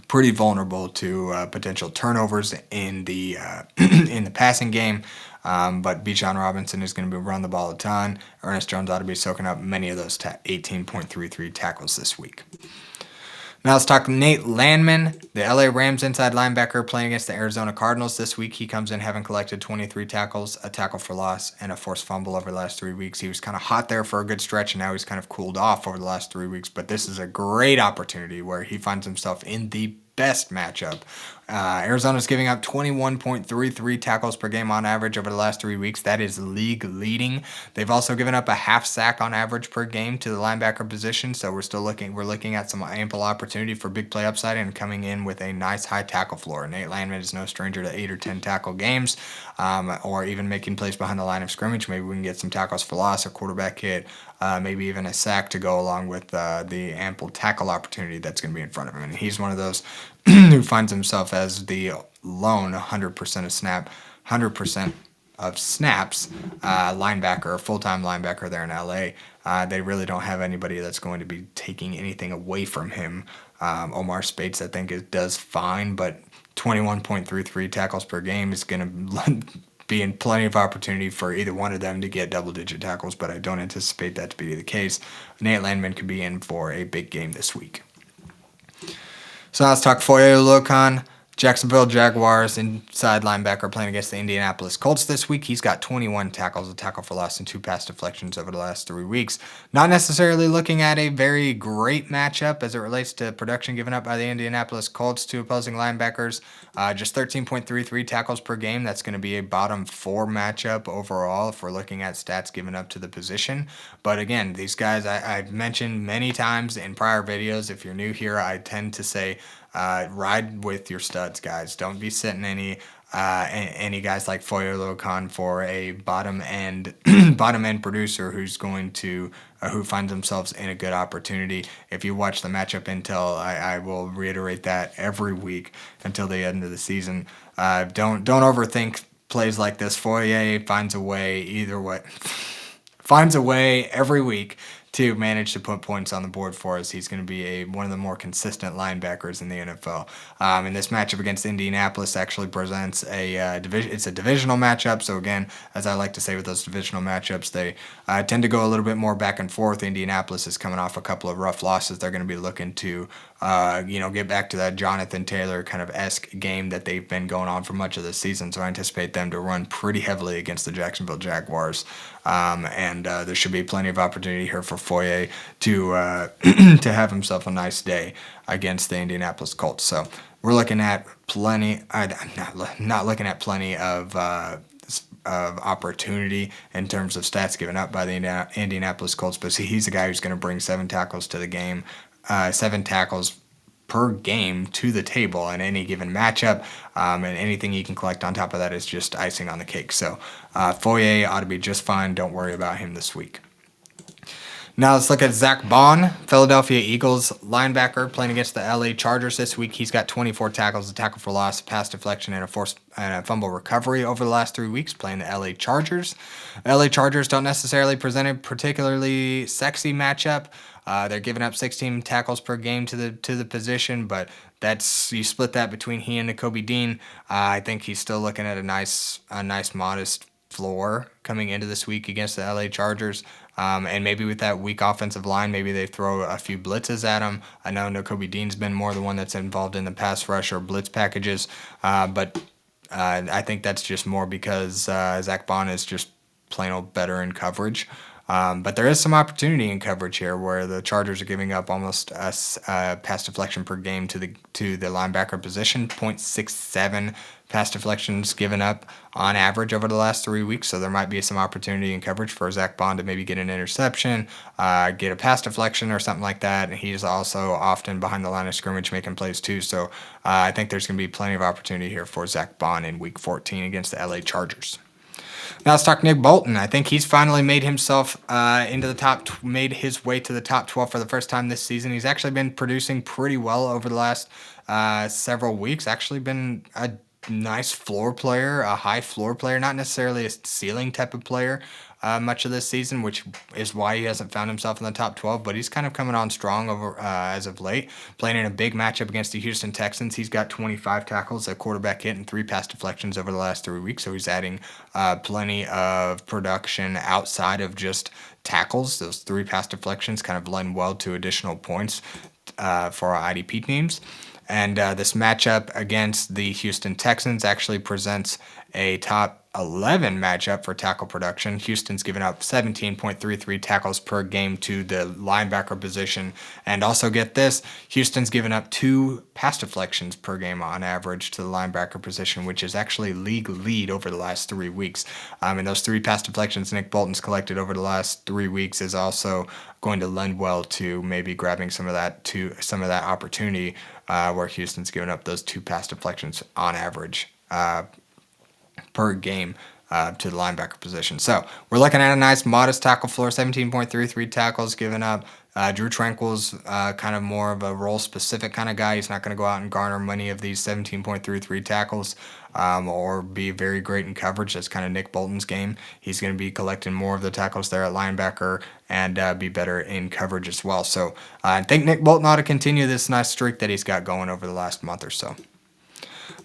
pretty vulnerable to potential turnovers in the in the passing game. But Bijan Robinson is going to be running the ball a ton. Ernest Jones ought to be soaking up many of those 18.33 tackles this week. Now let's talk Nate Landman, the LA Rams inside linebacker playing against the Arizona Cardinals this week. He comes in having collected 23 tackles, a tackle for loss, and a forced fumble over the last 3 weeks. He was kind of hot there for a good stretch, and now he's kind of cooled off over the last 3 weeks. But this is a great opportunity where he finds himself in the best matchup. Arizona's giving up 21.33 tackles per game on average over the last 3 weeks. That is league leading. They've also given up a half sack on average per game to the linebacker position. So we're looking at some ample opportunity for big play upside and coming in with a nice high tackle floor. Nate Landman is no stranger to 8 or 10 tackle games, or even making plays behind the line of scrimmage. Maybe we can get some tackles for loss, a quarterback hit, maybe even a sack to go along with the ample tackle opportunity that's going to be in front of him. And he's one of those who finds himself as the lone 100% of snaps linebacker, full-time linebacker there in LA. They really don't have anybody that's going to be taking anything away from him. Omar Speights, I think, does fine, but 21.33 tackles per game is going to be in plenty of opportunity for either one of them to get double-digit tackles, but I don't anticipate that to be the case. Nate Landman could be in for a big game this week. So now let's talk Foyesade Oluokun, Jacksonville Jaguars inside linebacker playing against the Indianapolis Colts this week. He's got 21 tackles, a tackle for loss, and 2 pass deflections over the last 3 weeks. Not necessarily looking at a very great matchup as it relates to production given up by the Indianapolis Colts to opposing linebackers. Just 13.33 tackles per game. That's going to be a bottom 4 matchup overall if we're looking at stats given up to the position. But again, these guys I've mentioned many times in prior videos. If you're new here, I tend to say ride with your studs, guys. Don't be sitting any guys like Foyesade Oluokun for a bottom end producer who finds themselves in a good opportunity. If you watch the matchup intel, I will reiterate that every week until the end of the season. Don't overthink plays like this. Foyesade finds a way every week to manage to put points on the board for us. He's going to be one of the more consistent linebackers in the NFL. And this matchup against Indianapolis actually presents it's a divisional matchup. So again, as I like to say with those divisional matchups, they tend to go a little bit more back and forth. Indianapolis is coming off a couple of rough losses. They're going to be looking to get back to that Jonathan Taylor kind of esque game that they've been going on for much of the season. So I anticipate them to run pretty heavily against the Jacksonville Jaguars. And there should be plenty of opportunity here for Foyesade to have himself a nice day against the Indianapolis Colts. So we're looking at plenty. I'm not looking at plenty of opportunity in terms of stats given up by the Indianapolis Colts, but he's the guy who's going to bring 7 tackles to the game, 7 tackles per game to the table in any given matchup, and anything he can collect on top of that is just icing on the cake. So Foyesade ought to be just fine. Don't worry about him this week. Now let's look at Zach Baun, Philadelphia Eagles linebacker playing against the LA Chargers this week. He's got 24 tackles, a tackle for loss, pass deflection, and a fumble recovery over the last 3 weeks playing the LA Chargers. The LA Chargers don't necessarily present a particularly sexy matchup. They're giving up 16 tackles per game to the position, but you split that between he and Nakobe Dean. I think he's still looking at a nice modest floor coming into this week against the LA Chargers. And maybe with that weak offensive line, maybe they throw a few blitzes at him. I know Nakobe Dean's been more the one that's involved in the pass rush or blitz packages, but I think that's just more because Zaire Baun is just plain old better in coverage. But there is some opportunity in coverage here where the Chargers are giving up almost a pass deflection per game to the linebacker position, 0.67 pass deflections given up on average over the last 3 weeks. So there might be some opportunity in coverage for Zaire Baun to maybe get an interception, get a pass deflection or something like that. And he's also often behind the line of scrimmage making plays too. So I think there's going to be plenty of opportunity here for Zaire Baun in Week 14 against the LA Chargers. Now let's talk Nik Bolton. I think he's finally made himself into the made his way to the top 12 for the first time this season. He's actually been producing pretty well over the last several weeks. Actually been a nice floor player, a high floor player, not necessarily a ceiling type of player much of this season, which is why he hasn't found himself in the top 12, but he's kind of coming on strong over as of late, playing in a big matchup against the Houston Texans. He's got 25 tackles, a quarterback hit, and 3 pass deflections over the last 3 weeks, so he's adding plenty of production outside of just tackles. Those 3 pass deflections kind of lend well to additional points for our IDP teams. And this matchup against the Houston Texans actually presents a top 11 matchup for tackle production. Houston's given up 17.33 tackles per game to the linebacker position. And also get this, Houston's given up 2 pass deflections per game on average to the linebacker position, which is actually league lead over the last 3 weeks. And those 3 pass deflections Nik Bolton's collected over the last 3 weeks is also going to lend well to maybe grabbing some of that opportunity where Houston's given up those 2 pass deflections on average per game to the linebacker position. So we're looking at a nice modest tackle floor, 17.33 tackles given up. Drew Tranquill's kind of more of a role-specific kind of guy. He's not going to go out and garner many of these 17.33 tackles or be very great in coverage. That's kind of Nik Bolton's game. He's going to be collecting more of the tackles there at linebacker and be better in coverage as well. So I think Nik Bolton ought to continue this nice streak that he's got going over the last month or so.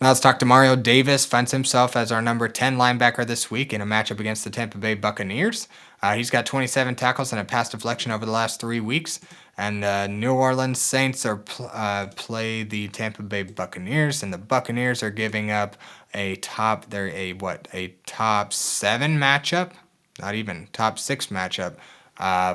Now let's talk Demario Davis. Finds himself as our number 10 linebacker this week in a matchup against the Tampa Bay Buccaneers. He's got 27 tackles and a pass deflection over the last 3 weeks. And New Orleans Saints play the Tampa Bay Buccaneers, and the Buccaneers are giving up a top 7 matchup, not even top 6 matchup.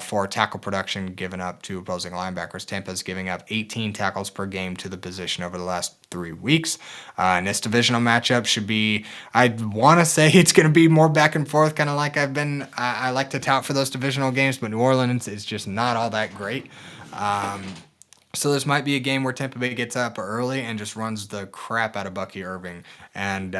For tackle production given up to opposing linebackers. Tampa's giving up 18 tackles per game to the position over the last 3 weeks. And this divisional matchup should be, I want to say it's going to be more back and forth, kind of like I like to tout for those divisional games, but New Orleans is just not all that great. So this might be a game where Tampa Bay gets up early and just runs the crap out of Bucky Irving. And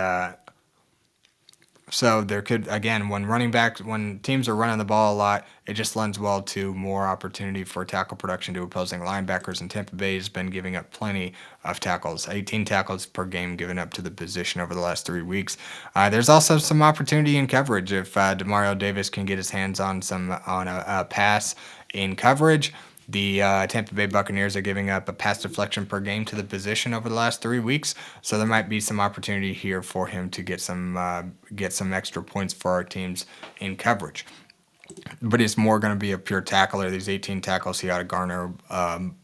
so there could, again, when teams are running the ball a lot, it just lends well to more opportunity for tackle production to opposing linebackers, and Tampa Bay has been giving up plenty of tackles, 18 tackles per game given up to the position over the last 3 weeks. There's also some opportunity in coverage if Demario Davis can get his hands on a pass in coverage. The Tampa Bay Buccaneers are giving up a pass deflection per game to the position over the last 3 weeks, so there might be some opportunity here for him to get some extra points for our teams in coverage. But it's more going to be a pure tackler. These 18 tackles, he ought to garner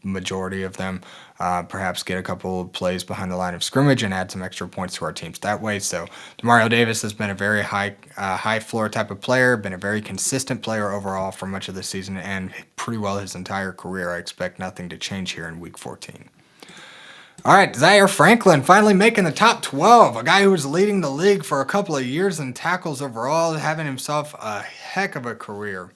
majority of them, perhaps get a couple of plays behind the line of scrimmage and add some extra points to our teams that way. So Demario Davis has been a very high floor type of player, been a very consistent player overall for much of the season and pretty well his entire career. I expect nothing to change here in Week 14. All right, Zaire Franklin finally making the top 12. A guy who was leading the league for a couple of years in tackles overall, having himself a heck of a career,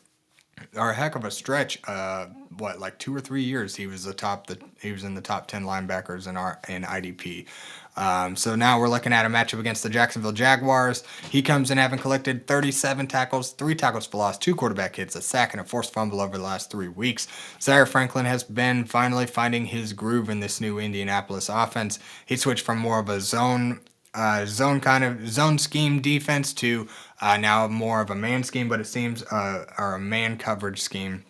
or a heck of a stretch. 2 or 3 years he was in the top 10 linebackers in IDP. So now we're looking at a matchup against the Jacksonville Jaguars. He comes in having collected 37 tackles, 3 tackles for loss, 2 quarterback hits, a sack, and a forced fumble over the last 3 weeks. Zaire Franklin has been finally finding his groove in this new Indianapolis offense. He switched from more of a zone scheme defense to now more of a man scheme, but it seems or a man coverage scheme.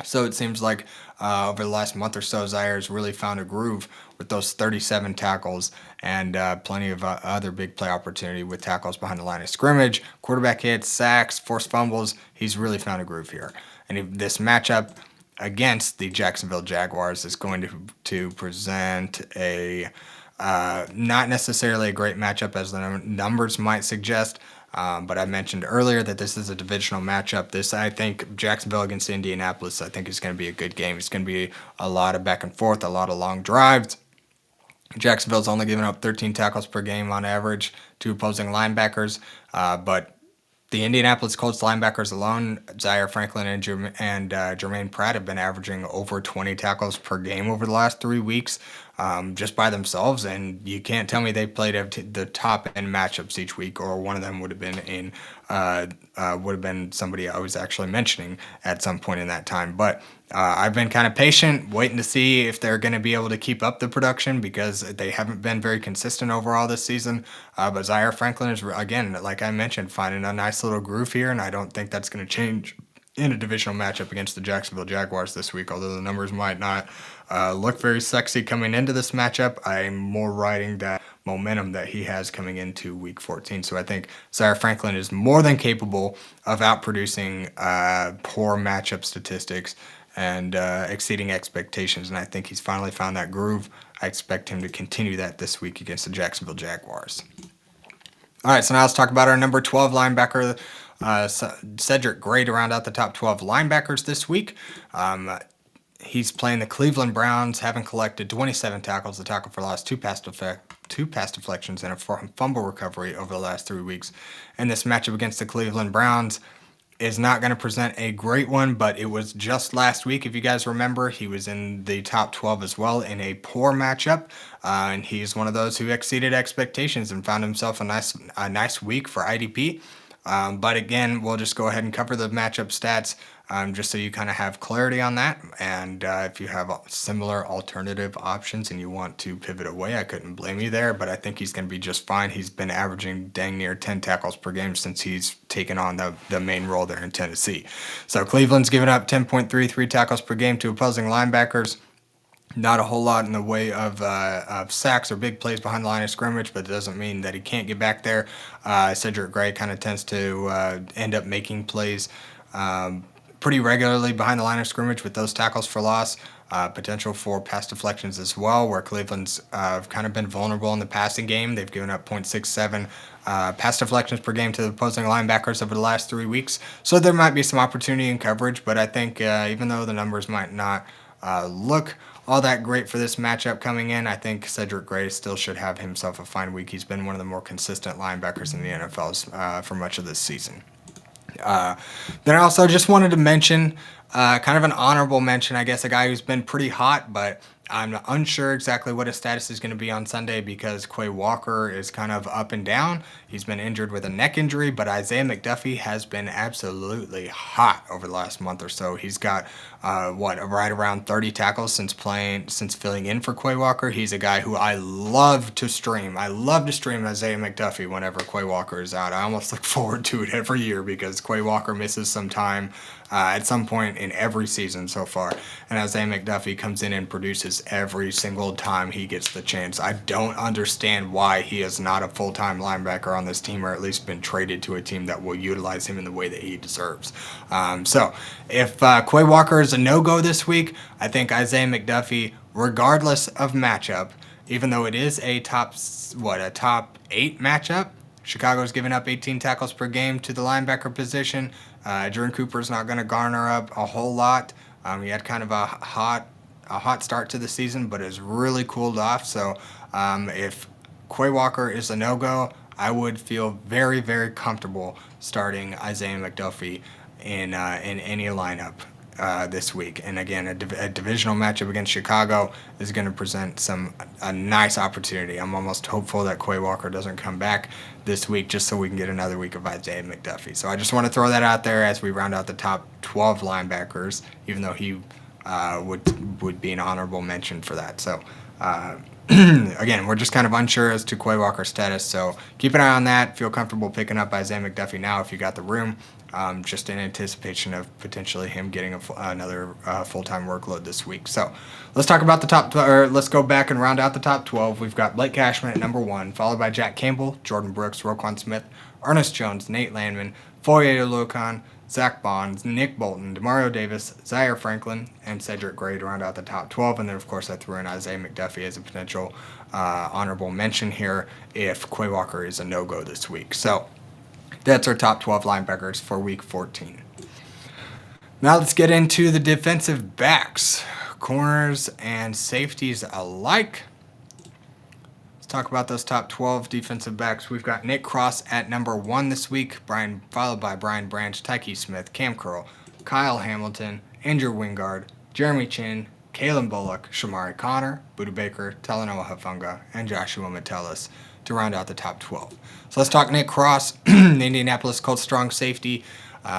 So it seems like over the last month or so, Zaire's really found a groove with those 37 tackles and plenty of other big play opportunity with tackles behind the line of scrimmage, quarterback hits, sacks, forced fumbles. He's really found a groove here. And this matchup against the Jacksonville Jaguars is going to present a not necessarily a great matchup as the numbers might suggest. But I mentioned earlier that this is a divisional matchup. I think, Jacksonville against Indianapolis, I think is going to be a good game. It's going to be a lot of back and forth, a lot of long drives. Jacksonville's only giving up 13 tackles per game on average to opposing linebackers, but the Indianapolis Colts linebackers alone, Zaire Franklin and Jermaine Pratt, have been averaging over 20 tackles per game over the last 3 weeks, just by themselves. And you can't tell me they played the top end matchups each week, or one of them would have been somebody I was actually mentioning at some point in that time. But I've been kind of patient, waiting to see if they're going to be able to keep up the production, because they haven't been very consistent overall this season. But Zaire Franklin is, again, like I mentioned, finding a nice little groove here, and I don't think that's going to change in a divisional matchup against the Jacksonville Jaguars this week. Although the numbers might not look very sexy coming into this matchup, I'm more riding that momentum that he has coming into Week 14. So I think Zaire Franklin is more than capable of outproducing poor matchup statistics and exceeding expectations. And I think he's finally found that groove. I expect him to continue that this week against the Jacksonville Jaguars. All right, so now let's talk about our number 12 linebacker, Cedric Gray, to round out the top 12 linebackers this week. He's playing the Cleveland Browns, having collected 27 tackles, a tackle for loss, two pass deflections, and a fumble recovery over the last 3 weeks. And this matchup against the Cleveland Browns is not going to present a great one, but it was just last week, if you guys remember, he was in the top 12 as well in a poor matchup, and he's one of those who exceeded expectations and found himself a nice week for IDP. But again, we'll just go ahead and cover the matchup stats just so you kind of have clarity on that. And if you have similar alternative options and you want to pivot away, I couldn't blame you there. But I think he's going to be just fine. He's been averaging dang near 10 tackles per game since he's taken on the main role there in Tennessee. So Cleveland's given up 10.33 tackles per game to opposing linebackers. Not a whole lot in the way of sacks or big plays behind the line of scrimmage, but it doesn't mean that he can't get back there. Cedric Gray kind of tends to end up making plays pretty regularly behind the line of scrimmage with those tackles for loss. Potential for pass deflections as well, where Cleveland's kind of been vulnerable in the passing game. They've given up 0.67 pass deflections per game to the opposing linebackers over the last 3 weeks. So there might be some opportunity in coverage, but I think even though the numbers might not look all that great for this matchup coming in, I think Cedric Gray still should have himself a fine week. He's been one of the more consistent linebackers in the NFL for much of this season. Then I also just wanted to mention kind of an honorable mention, I guess, a guy who's been pretty hot, but I'm unsure exactly what his status is going to be on Sunday because Quay Walker is kind of up and down. He's been injured with a neck injury, but Isaiah McDuffie has been absolutely hot over the last month or so. He's got right around 30 tackles since filling in for Quay Walker. He's a guy who I love to stream. I love to stream Isaiah McDuffie whenever Quay Walker is out. I almost look forward to it every year because Quay Walker misses some time at some point in every season so far, and Isaiah McDuffie comes in and produces every single time he gets the chance. I don't understand why he is not a full-time linebacker on this team, or at least been traded to a team that will utilize him in the way that he deserves. So if Quay Walker is a no-go this week, I think Isaiah McDuffie, regardless of matchup, even though it is a top 8 matchup, Chicago's given up 18 tackles per game to the linebacker position. Jordan Cooper's not going to garner up a whole lot. He had kind of a hot start to the season, but has really cooled off. So if Quay Walker is a no-go, I would feel very, very comfortable starting Isaiah McDuffie in any lineup this week. And again, a divisional matchup against Chicago is going to present a nice opportunity. I'm almost hopeful that Quay Walker doesn't come back this week just so we can get another week of Isaiah McDuffie. So I just want to throw that out there as we round out the top 12 linebackers, even though he would be an honorable mention for that. So again, we're just kind of unsure as to Quay Walker's status, so keep an eye on that. Feel comfortable picking up Isaiah McDuffie now if you got the room, just in anticipation of potentially him getting another full-time workload this week. So let's talk about the let's go back and round out the top 12. We've got Blake Cashman at number 1, followed by Jack Campbell, Jordyn Brooks, Roquan Smith, Ernest Jones, Nate Landman, Foyesade Oluokun, Zach Baun, Nick Bolton, Demario Davis, Zaire Franklin, and Cedric Gray to round out the top 12. And then, of course, I threw in Isaiah McDuffie as a potential honorable mention here if Quay Walker is a no-go this week. So that's our top 12 linebackers for Week 14. Now let's get into the defensive backs, corners and safeties alike. Talk about those top 12 defensive backs. We've got Nick Cross at number 1 this week, followed by Brian Branch, Tykee Smith, Kam Curl, Kyle Hamilton, Andrew Wingard, Jeremy Chin, Calen Bullock, Chamarri Conner, Budda Baker, Talanoa Hufanga, and Joshua Metellus to round out the top 12. So let's talk Nick Cross, the Indianapolis Colts strong safety,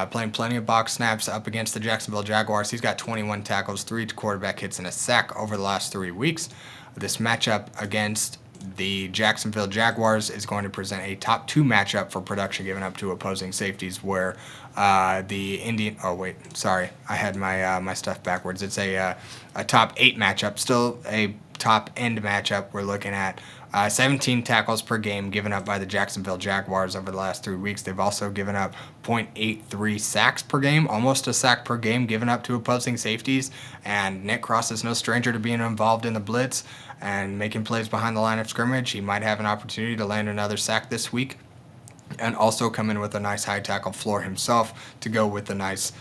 playing plenty of box snaps up against the Jacksonville Jaguars. He's got 21 tackles, 3 quarterback hits, and a sack over the last 3 weeks. This matchup against the Jacksonville Jaguars is going to present a top 2 matchup for production given up to opposing safeties, where the Indian. Oh wait, sorry, I had my stuff backwards. It's a top 8 matchup, still a top end matchup. We're looking at 17 tackles per game given up by the Jacksonville Jaguars over the last 3 weeks. They've also given up 0.83 sacks per game, almost a sack per game given up to opposing safeties. And Nick Cross is no stranger to being involved in the blitz and making plays behind the line of scrimmage. He might have an opportunity to land another sack this week and also come in with a nice high tackle floor himself to go with the nice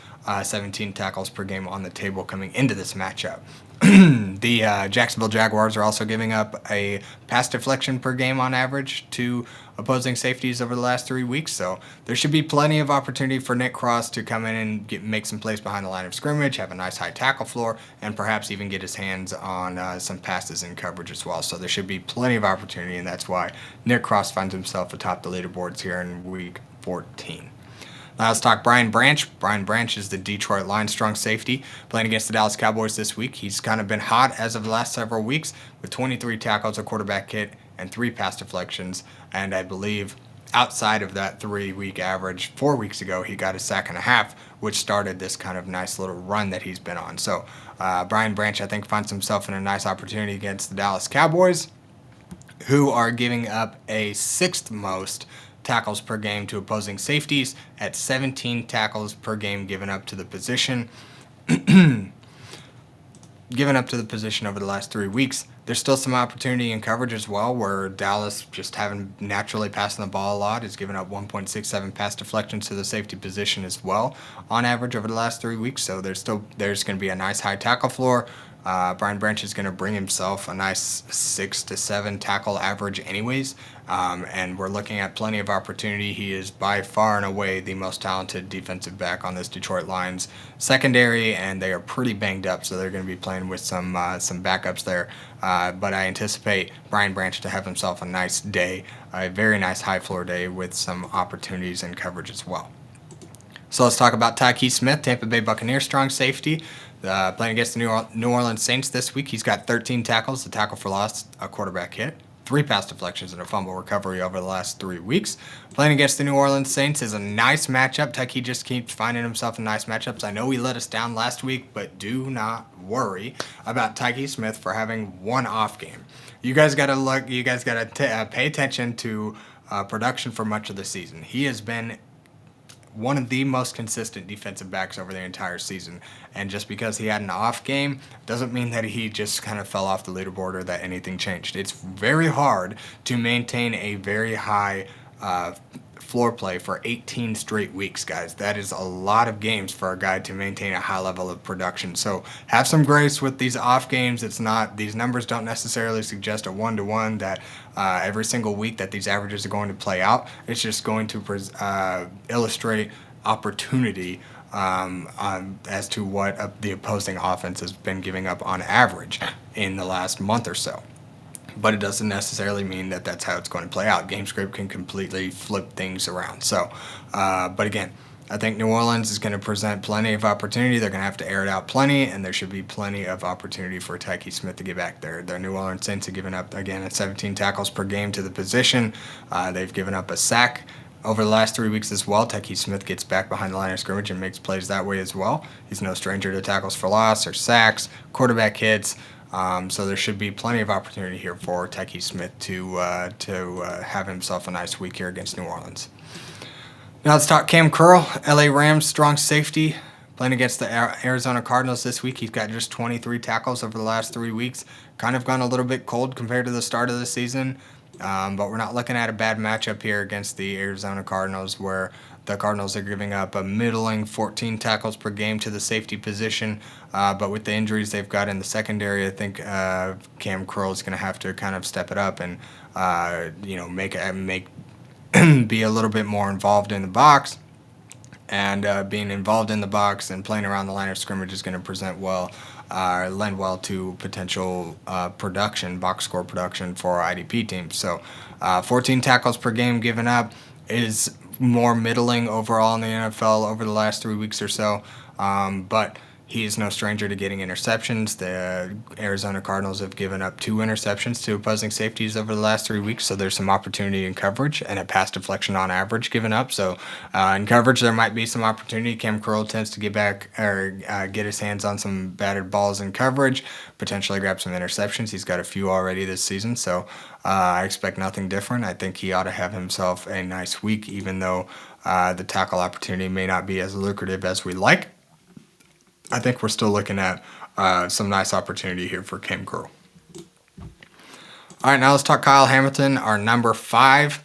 17 tackles per game on the table coming into this matchup. The Jacksonville Jaguars are also giving up a pass deflection per game on average to opposing safeties over the last 3 weeks, so there should be plenty of opportunity for Nick Cross to come in and make some plays behind the line of scrimmage, have a nice high tackle floor, and perhaps even get his hands on some passes in coverage as well. So there should be plenty of opportunity, and that's why Nick Cross finds himself atop the leaderboards here in Week 14. Now let's talk Brian Branch. Brian Branch is the Detroit Lions strong safety playing against the Dallas Cowboys this week. He's kind of been hot as of the last several weeks with 23 tackles, a quarterback hit, and 3 pass deflections. And I believe outside of that 3-week average, 4 weeks ago, he got a sack and a half, which started this kind of nice little run that he's been on. So Brian Branch, I think, finds himself in a nice opportunity against the Dallas Cowboys, who are giving up a 6th most tackles per game to opposing safeties at 17 tackles per game given up to the position. Given up to the position over the last 3 weeks. There's still some opportunity in coverage as well, where Dallas, just having naturally passing the ball a lot, is giving up 1.67 pass deflections to the safety position as well on average over the last 3 weeks. So there's going to be a nice high tackle floor. Brian Branch is going to bring himself a nice 6 to 7 tackle average anyways, and we're looking at plenty of opportunity. He is by far and away the most talented defensive back on this Detroit Lions secondary, and they are pretty banged up, so they're going to be playing with some backups there. But I anticipate Brian Branch to have himself a nice day, a very nice high floor day with some opportunities in coverage as well. So let's talk about Tykee Smith, Tampa Bay Buccaneers strong safety. Playing against the New Orleans Saints this week, he's got 13 tackles, a tackle for loss, a quarterback hit, 3 pass deflections, and a fumble recovery over the last 3 weeks. Playing against the New Orleans Saints is a nice matchup. Tykee just keeps finding himself in nice matchups. I know he let us down last week, but do not worry about Tykee Smith for having one off game. You guys got to look. You guys got to pay attention to production for much of the season. He has been one of the most consistent defensive backs over the entire season. And just because he had an off game doesn't mean that he just kind of fell off the leaderboard or that anything changed. It's very hard to maintain a very high floor play for 18 straight weeks, guys. That is a lot of games for a guy to maintain a high level of production. So have some grace with these off games. These numbers don't necessarily suggest a 1-to-1 that every single week that these averages are going to play out. It's just going to illustrate opportunity as to what the opposing offense has been giving up on average in the last month or so. But it doesn't necessarily mean that that's how it's going to play out. GameScript can completely flip things around. So, but again, I think New Orleans is going to present plenty of opportunity. They're going to have to air it out plenty, and there should be plenty of opportunity for Tykee Smith to get back there. The New Orleans Saints have given up, again, at 17 tackles per game to the position. They've given up a sack over the last 3 weeks as well. Tykee Smith gets back behind the line of scrimmage and makes plays that way as well. He's no stranger to tackles for loss or sacks, quarterback hits. So there should be plenty of opportunity here for Tykee Smith to have himself a nice week here against New Orleans. Now let's talk Kam Curl, LA Rams strong safety, playing against the Arizona Cardinals this week. He's got just 23 tackles over the last 3 weeks. Kind of gone a little bit cold compared to the start of the season. But we're not looking at a bad matchup here against the Arizona Cardinals, where the Cardinals are giving up a middling 14 tackles per game to the safety position. But with the injuries they've got in the secondary, I think Kam Curl is going to have to kind of step it up and make be a little bit more involved in the box. And being involved in the box and playing around the line of scrimmage is going to lend well to potential box score production for our IDP teams. So 14 tackles per game given up is more middling overall in the NFL over the last 3 weeks or so. But he is no stranger to getting interceptions. The Arizona Cardinals have given up 2 interceptions to opposing safeties over the last 3 weeks, so there's some opportunity in coverage and a pass deflection on average given up. So in coverage, there might be some opportunity. Kam Curl tends to get back or get his hands on some batted balls in coverage, potentially grab some interceptions. He's got a few already this season, so I expect nothing different. I think he ought to have himself a nice week, even though the tackle opportunity may not be as lucrative as we like. I think we're still looking at some nice opportunity here for Kam Curl. All right, now let's talk Kyle Hamilton, our number 5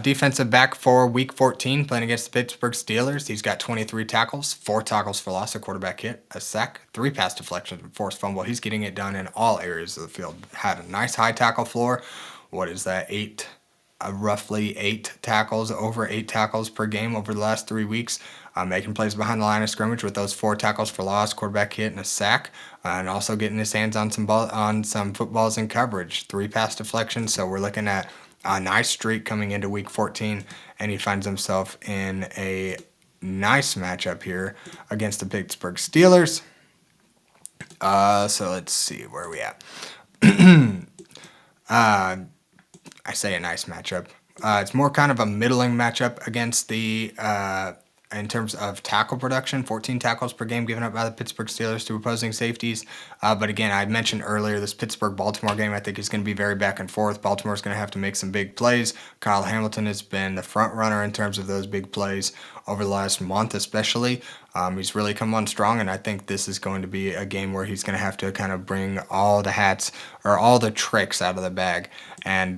defensive back for Week 14, playing against the Pittsburgh Steelers. He's got 23 tackles, 4 tackles for loss, a quarterback hit, a sack, 3 pass deflections, and forced fumble. He's getting it done in all areas of the field. Had a nice high tackle floor. What is that, roughly 8 tackles, over 8 tackles per game over the last 3 weeks. Making plays behind the line of scrimmage with those 4 tackles for loss, quarterback hit, and a sack, and also getting his hands on some footballs in coverage, 3 pass deflections. So we're looking at a nice streak coming into Week 14, and he finds himself in a nice matchup here against the Pittsburgh Steelers. So let's see, where are we at? I say a nice matchup. It's more kind of a middling matchup against the in terms of tackle production, 14 tackles per game given up by the Pittsburgh Steelers to opposing safeties. But again, I mentioned earlier, this Pittsburgh-Baltimore game, I think, is going to be very back and forth. Baltimore's going to have to make some big plays. Kyle Hamilton has been the front runner in terms of those big plays over the last month especially. He's really come on strong, and I think this is going to be a game where he's going to have to kind of bring all the hats or all the tricks out of the bag and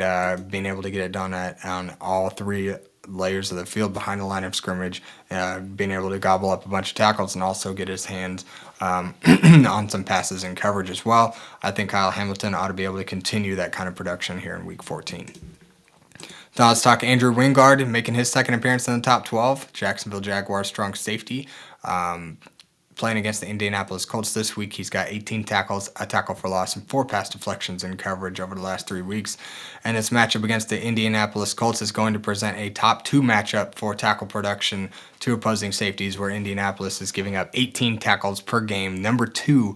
being able to get it done on all 3 layers of the field behind the line of scrimmage, being able to gobble up a bunch of tackles and also get his hands on some passes in coverage as well. I think Kyle Hamilton ought to be able to continue that kind of production here in Week 14. Now let's talk Andrew Wingard, making his second appearance in the top 12. Jacksonville Jaguars strong safety. Playing against the Indianapolis Colts this week, he's got 18 tackles, a tackle for loss, and 4 pass deflections in coverage over the last 3 weeks. And this matchup against the Indianapolis Colts is going to present a top 2 matchup for tackle production to opposing safeties, where Indianapolis is giving up 18 tackles per game, number 2,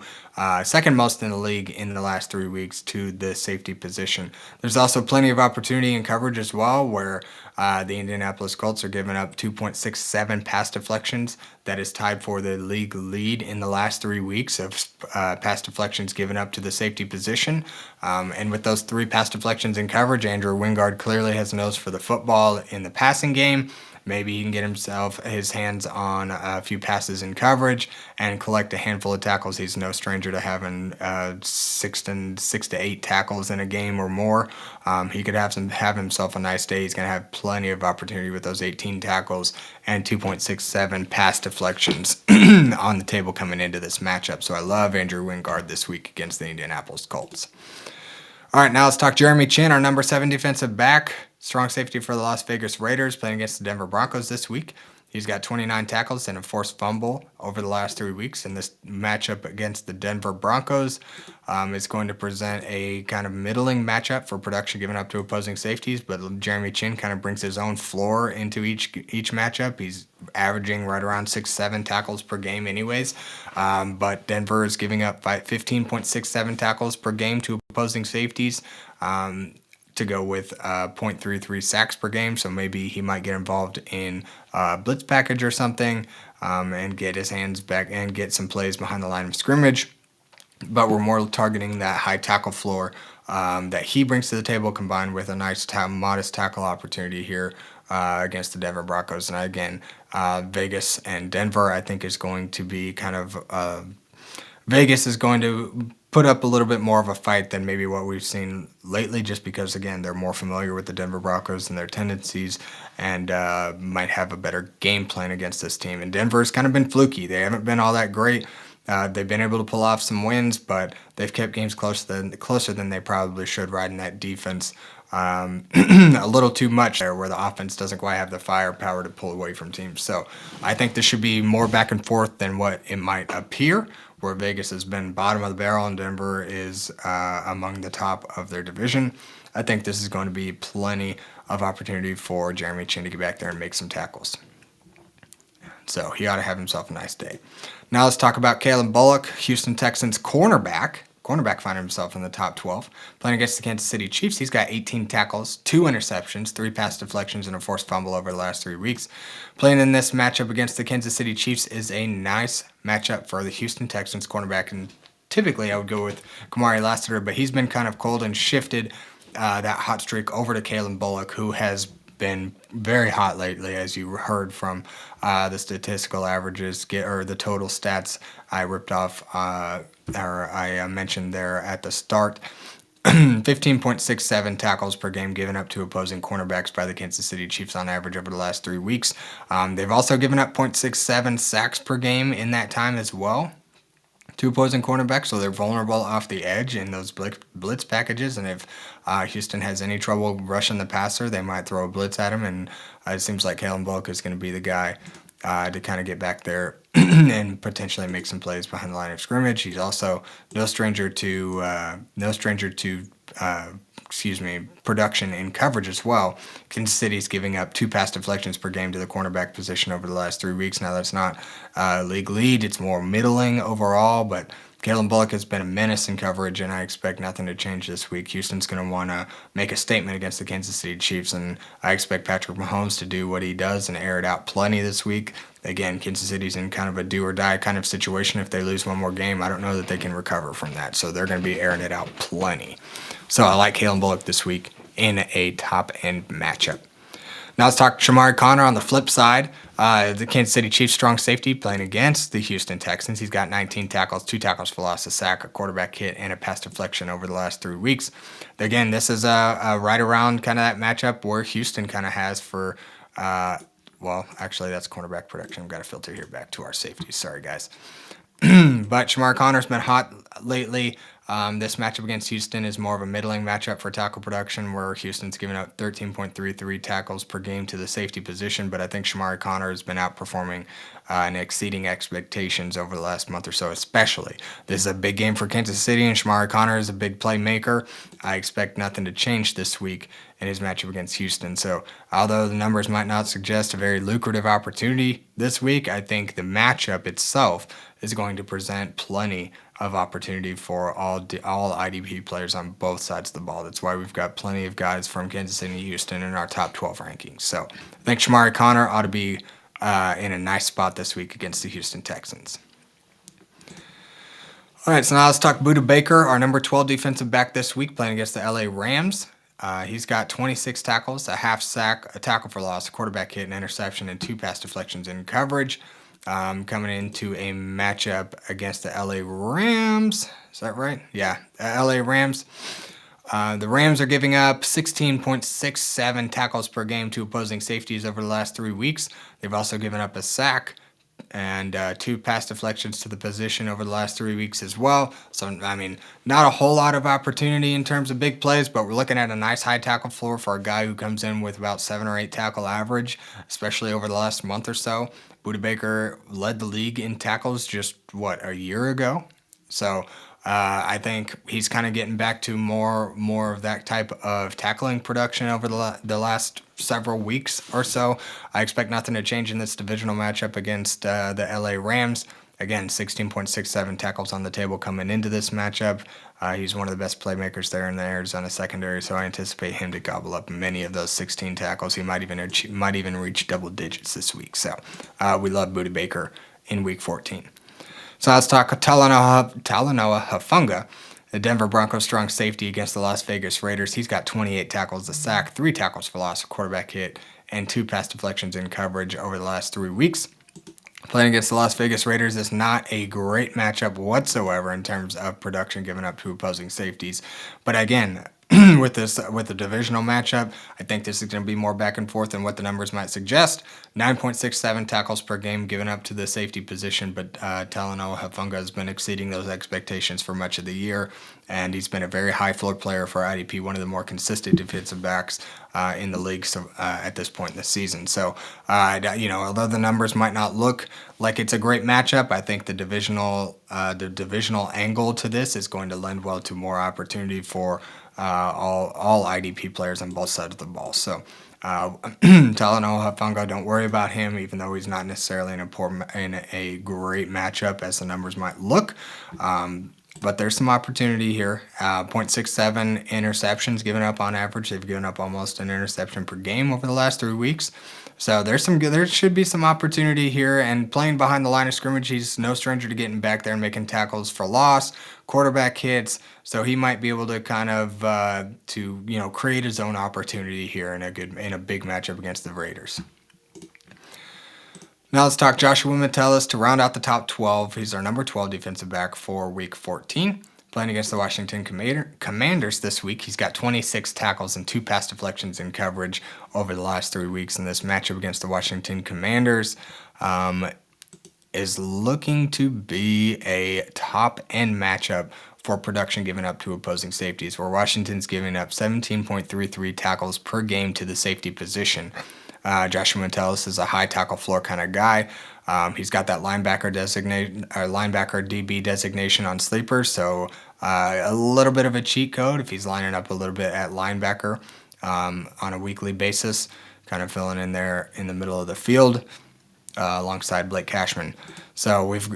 second most in the league in the last 3 weeks to the safety position. There's also plenty of opportunity in coverage as well, where the Indianapolis Colts are giving up 2.67 pass deflections. That is tied for the league lead in the last 3 weeks of pass deflections given up to the safety position. And with those 3 pass deflections in coverage, Andrew Wingard clearly has a nose for the football in the passing game. Maybe he can get his hands on a few passes in coverage and collect a handful of tackles. He's no stranger to having 6 to 8 tackles in a game or more. He could have himself a nice day. He's going to have plenty of opportunity with those 18 tackles and 2.67 pass deflections on the table coming into this matchup. So I love Andrew Wingard this week against the Indianapolis Colts. All right, now let's talk Jeremy Chinn, our number 7 defensive back. Strong safety for the Las Vegas Raiders, playing against the Denver Broncos this week. He's got 29 tackles and a forced fumble over the last 3 weeks. In this matchup against the Denver Broncos, it's going to present a kind of middling matchup for production given up to opposing safeties, but Jeremy Chinn kind of brings his own floor into each matchup. He's averaging right around 6-7 tackles per game anyways, but Denver is giving up 15.67 tackles per game to opposing safeties, to go with 0.33 sacks per game. So maybe he might get involved in a blitz package or something, and get his hands back and get some plays behind the line of scrimmage. But we're more targeting that high tackle floor that he brings to the table, combined with a nice modest tackle opportunity here against the Denver Broncos. And again, Vegas and Denver, I think, is going to be kind of Vegas is going to put up a little bit more of a fight than maybe what we've seen lately, just because, again, they're more familiar with the Denver Broncos and their tendencies, and might have a better game plan against this team. And Denver's kind of been fluky. They haven't been all that great. They've been able to pull off some wins, but they've kept games closer than they probably should, riding that defense a little too much there, where the offense doesn't quite have the firepower to pull away from teams. So I think this should be more back and forth than what it might appear, where Vegas has been bottom of the barrel and Denver is among the top of their division. I think this is going to be plenty of opportunity for Jeremy Chinn to get back there and make some tackles. So he ought to have himself a nice day. Now let's talk about Calen Bullock, Houston Texans cornerback. Cornerback finding himself in the top 12. Playing against the Kansas City Chiefs, he's got 18 tackles, 2 interceptions, 3 pass deflections, and a forced fumble over the last 3 weeks. Playing in this matchup against the Kansas City Chiefs is a nice matchup for the Houston Texans cornerback, and typically I would go with Chamarri Conner, but he's been kind of cold and shifted that hot streak over to Calen Bullock, who has been very hot lately, as you heard from the statistical averages, or the total stats I ripped off, or I mentioned there at the start. 15.67 tackles per game given up to opposing cornerbacks by the Kansas City Chiefs on average over the last 3 weeks. They've also given up 0.67 sacks per game in that time as well to opposing cornerbacks, so they're vulnerable off the edge in those blitz packages. And if Houston has any trouble rushing the passer, they might throw a blitz at him, and it seems like Calen Bullock is going to be the guy to kind of get back there and potentially make some plays behind the line of scrimmage. He's also no stranger to production in coverage as well. Kansas City's giving up 2 pass deflections per game to the cornerback position over the last 3 weeks. Now, that's not league lead. It's more middling overall, but Calen Bullock has been a menace in coverage, and I expect nothing to change this week. Houston's going to want to make a statement against the Kansas City Chiefs, and I expect Patrick Mahomes to do what he does and air it out plenty this week. Again, Kansas City's in kind of a do-or-die kind of situation. If they lose one more game, I don't know that they can recover from that, so they're going to be airing it out plenty. So I like Calen Bullock this week in a top-end matchup. Now let's talk Chamarri Conner on the flip side. The Kansas City Chiefs strong safety playing against the Houston Texans. He's got 19 tackles, 2 tackles for loss, a sack, a quarterback hit, and a pass deflection over the last 3 weeks. Again, this is a right around kind of that matchup where Houston kind of has for, well, actually that's cornerback production. I've got to filter here back to our safeties. Sorry, guys. But Chamarri Conner's been hot lately. This matchup against Houston is more of a middling matchup for tackle production, where Houston's given out 13.33 tackles per game to the safety position, but I think Chamarri Conner has been outperforming and exceeding expectations over the last month or so, especially. This is a big game for Kansas City, and Chamarri Conner is a big playmaker. I expect nothing to change this week in his matchup against Houston. So although the numbers might not suggest a very lucrative opportunity this week, I think the matchup itself is going to present plenty of opportunity for all IDP players on both sides of the ball. That's why we've got plenty of guys from Kansas City and Houston in our top 12 rankings. So I think Chamarri Conner ought to be in a nice spot this week against the Houston Texans. All right, so now let's talk Budda Baker, our number 12 defensive back this week, playing against the LA Rams. He's got 26 tackles, a half sack, a tackle for loss, a quarterback hit, an interception, and 2 pass deflections in coverage. Coming into a matchup against the LA Rams. Is that right? Yeah, LA Rams. The Rams are giving up 16.67 tackles per game to opposing safeties over the last 3 weeks. They've also given up a sack, and 2 pass deflections to the position over the last 3 weeks as well. So, I mean, not a whole lot of opportunity in terms of big plays, but we're looking at a nice high tackle floor for a guy who comes in with about 7 or 8 tackle average, especially over the last month or so. Budda Baker led the league in tackles just, a year ago? So I think he's kind of getting back to more of that type of tackling production over the last several weeks or so. I expect nothing to change in this divisional matchup against the LA Rams. Again, 16.67 tackles on the table coming into this matchup. He's one of the best playmakers there in the Arizona secondary, so I anticipate him to gobble up many of those 16 tackles. He might even reach double digits this week. So we love Budda Baker in Week 14. So let's talk Talanoa Hufanga, the Denver Broncos strong safety against the Las Vegas Raiders. He's got 28 tackles, a sack, 3 tackles for loss, a quarterback hit, and 2 pass deflections in coverage over the last 3 weeks. Playing against the Las Vegas Raiders is not a great matchup whatsoever in terms of production given up to opposing safeties. But again, with the divisional matchup, I think this is going to be more back and forth than what the numbers might suggest. 9.67 tackles per game given up to the safety position, but Talanoa Hufanga has been exceeding those expectations for much of the year, and he's been a very high floor player for IDP, one of the more consistent defensive backs in the league at this point in the season. So, although the numbers might not look like it's a great matchup, I think the divisional angle to this is going to lend well to more opportunity for all IDP players on both sides of the ball. So Talanoa Hufanga, don't worry about him, even though he's not necessarily in a great matchup as the numbers might look. But there's some opportunity here. 0.67 interceptions given up on average. They've given up almost an interception per game over the last 3 weeks. So there should be some opportunity here. And playing behind the line of scrimmage, he's no stranger to getting back there and making tackles for loss, quarterback hits. So he might be able to kind of create his own opportunity here in a big matchup against the Raiders. Now let's talk Joshua Metellus to round out the top 12. He's our number 12 defensive back for Week 14. Playing against the Washington Commanders this week, he's got 26 tackles and 2 pass deflections in coverage over the last 3 weeks. In this matchup against the Washington Commanders, is looking to be a top-end matchup for production given up to opposing safeties, where Washington's giving up 17.33 tackles per game to the safety position. Joshua Metellus is a high tackle floor kind of guy. He's got that linebacker DB designation on sleepers, so a little bit of a cheat code if he's lining up a little bit at linebacker on a weekly basis, kind of filling in there in the middle of the field alongside Blake Cashman. So it's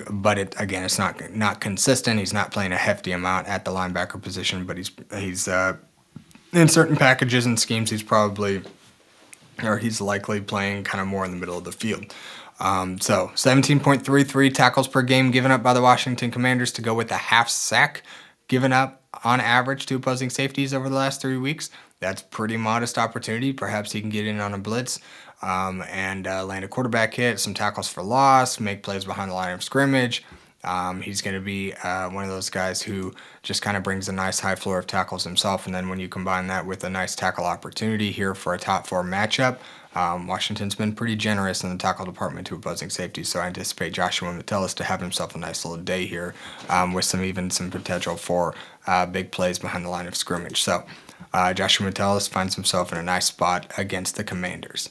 not consistent. He's not playing a hefty amount at the linebacker position, but he's in certain packages and schemes he's likely playing kind of more in the middle of the field. So 17.33 tackles per game given up by the Washington Commanders to go with a half sack given up on average to opposing safeties over the last 3 weeks. That's pretty modest opportunity. Perhaps he can get in on a blitz and land a quarterback hit, some tackles for loss, make plays behind the line of scrimmage. He's going to be one of those guys who just kind of brings a nice high floor of tackles himself. And then when you combine that with a nice tackle opportunity here for a top 4 matchup, Washington's been pretty generous in the tackle department to opposing safeties. So I anticipate Joshua Metellus to have himself a nice little day here with some potential for big plays behind the line of scrimmage. So Joshua Metellus finds himself in a nice spot against the Commanders.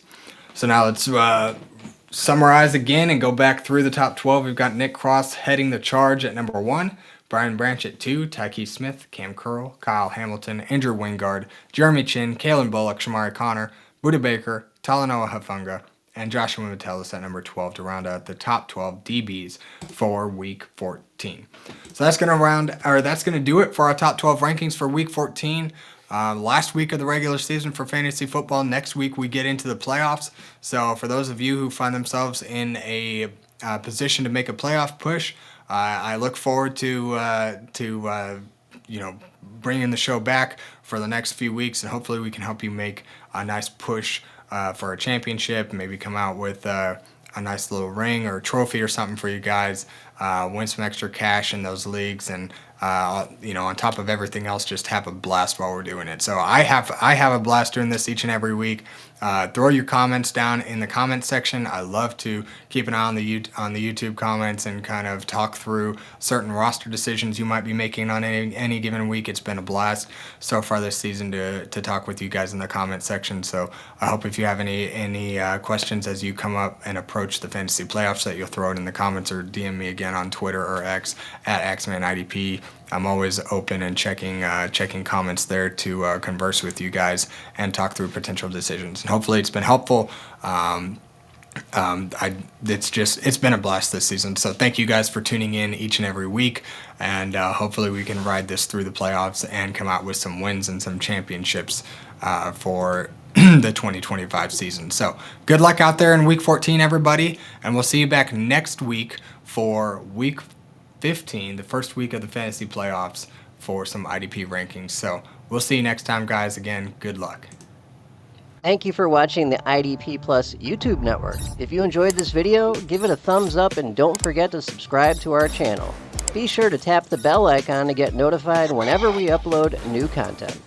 So now let's summarize again and go back through the top 12. We've got Nick Cross heading the charge at number 1, Brian Branch at 2, Tykee Smith, Kam Curl, Kyle Hamilton, Andrew Wingard, Jeremy Chin, Calen Bullock, Chamarri Conner, Budda Baker, Talanoa Hufanga, and Joshua Metellus at number 12 to round out the top 12 DBs for Week 14. So that's gonna do it for our top 12 rankings for Week 14. Last week of the regular season for fantasy football. Next week we get into the playoffs. So for those of you who find themselves in a position to make a playoff push, I look forward to bringing the show back for the next few weeks, and hopefully we can help you make a nice push for a championship. Maybe come out with a nice little ring or a trophy or something for you guys. Win some extra cash in those leagues, and on top of everything else, just have a blast while we're doing it. So I have a blast doing this each and every week. Throw your comments down in the comment section. I love to keep an eye on the YouTube comments and kind of talk through certain roster decisions you might be making on any given week. It's been a blast so far this season to talk with you guys in the comment section. So I hope if you have any questions as you come up and approach the fantasy playoffs, that you'll throw it in the comments or DM me again on Twitter or X at XmanIDP. I'm always open and checking comments there to converse with you guys and talk through potential decisions. And hopefully it's been helpful. It's been a blast this season. So thank you guys for tuning in each and every week. And hopefully we can ride this through the playoffs and come out with some wins and some championships for the 2025 season. So good luck out there in week 14, everybody. And we'll see you back next week for week 15, the first week of the fantasy playoffs, for some IDP rankings. So we'll see you next time, guys. Again, good luck. Thank you for watching the IDP Plus YouTube network. If you enjoyed this video, give it a thumbs up and don't forget to subscribe to our channel. Be sure to tap the bell icon to get notified whenever we upload new content.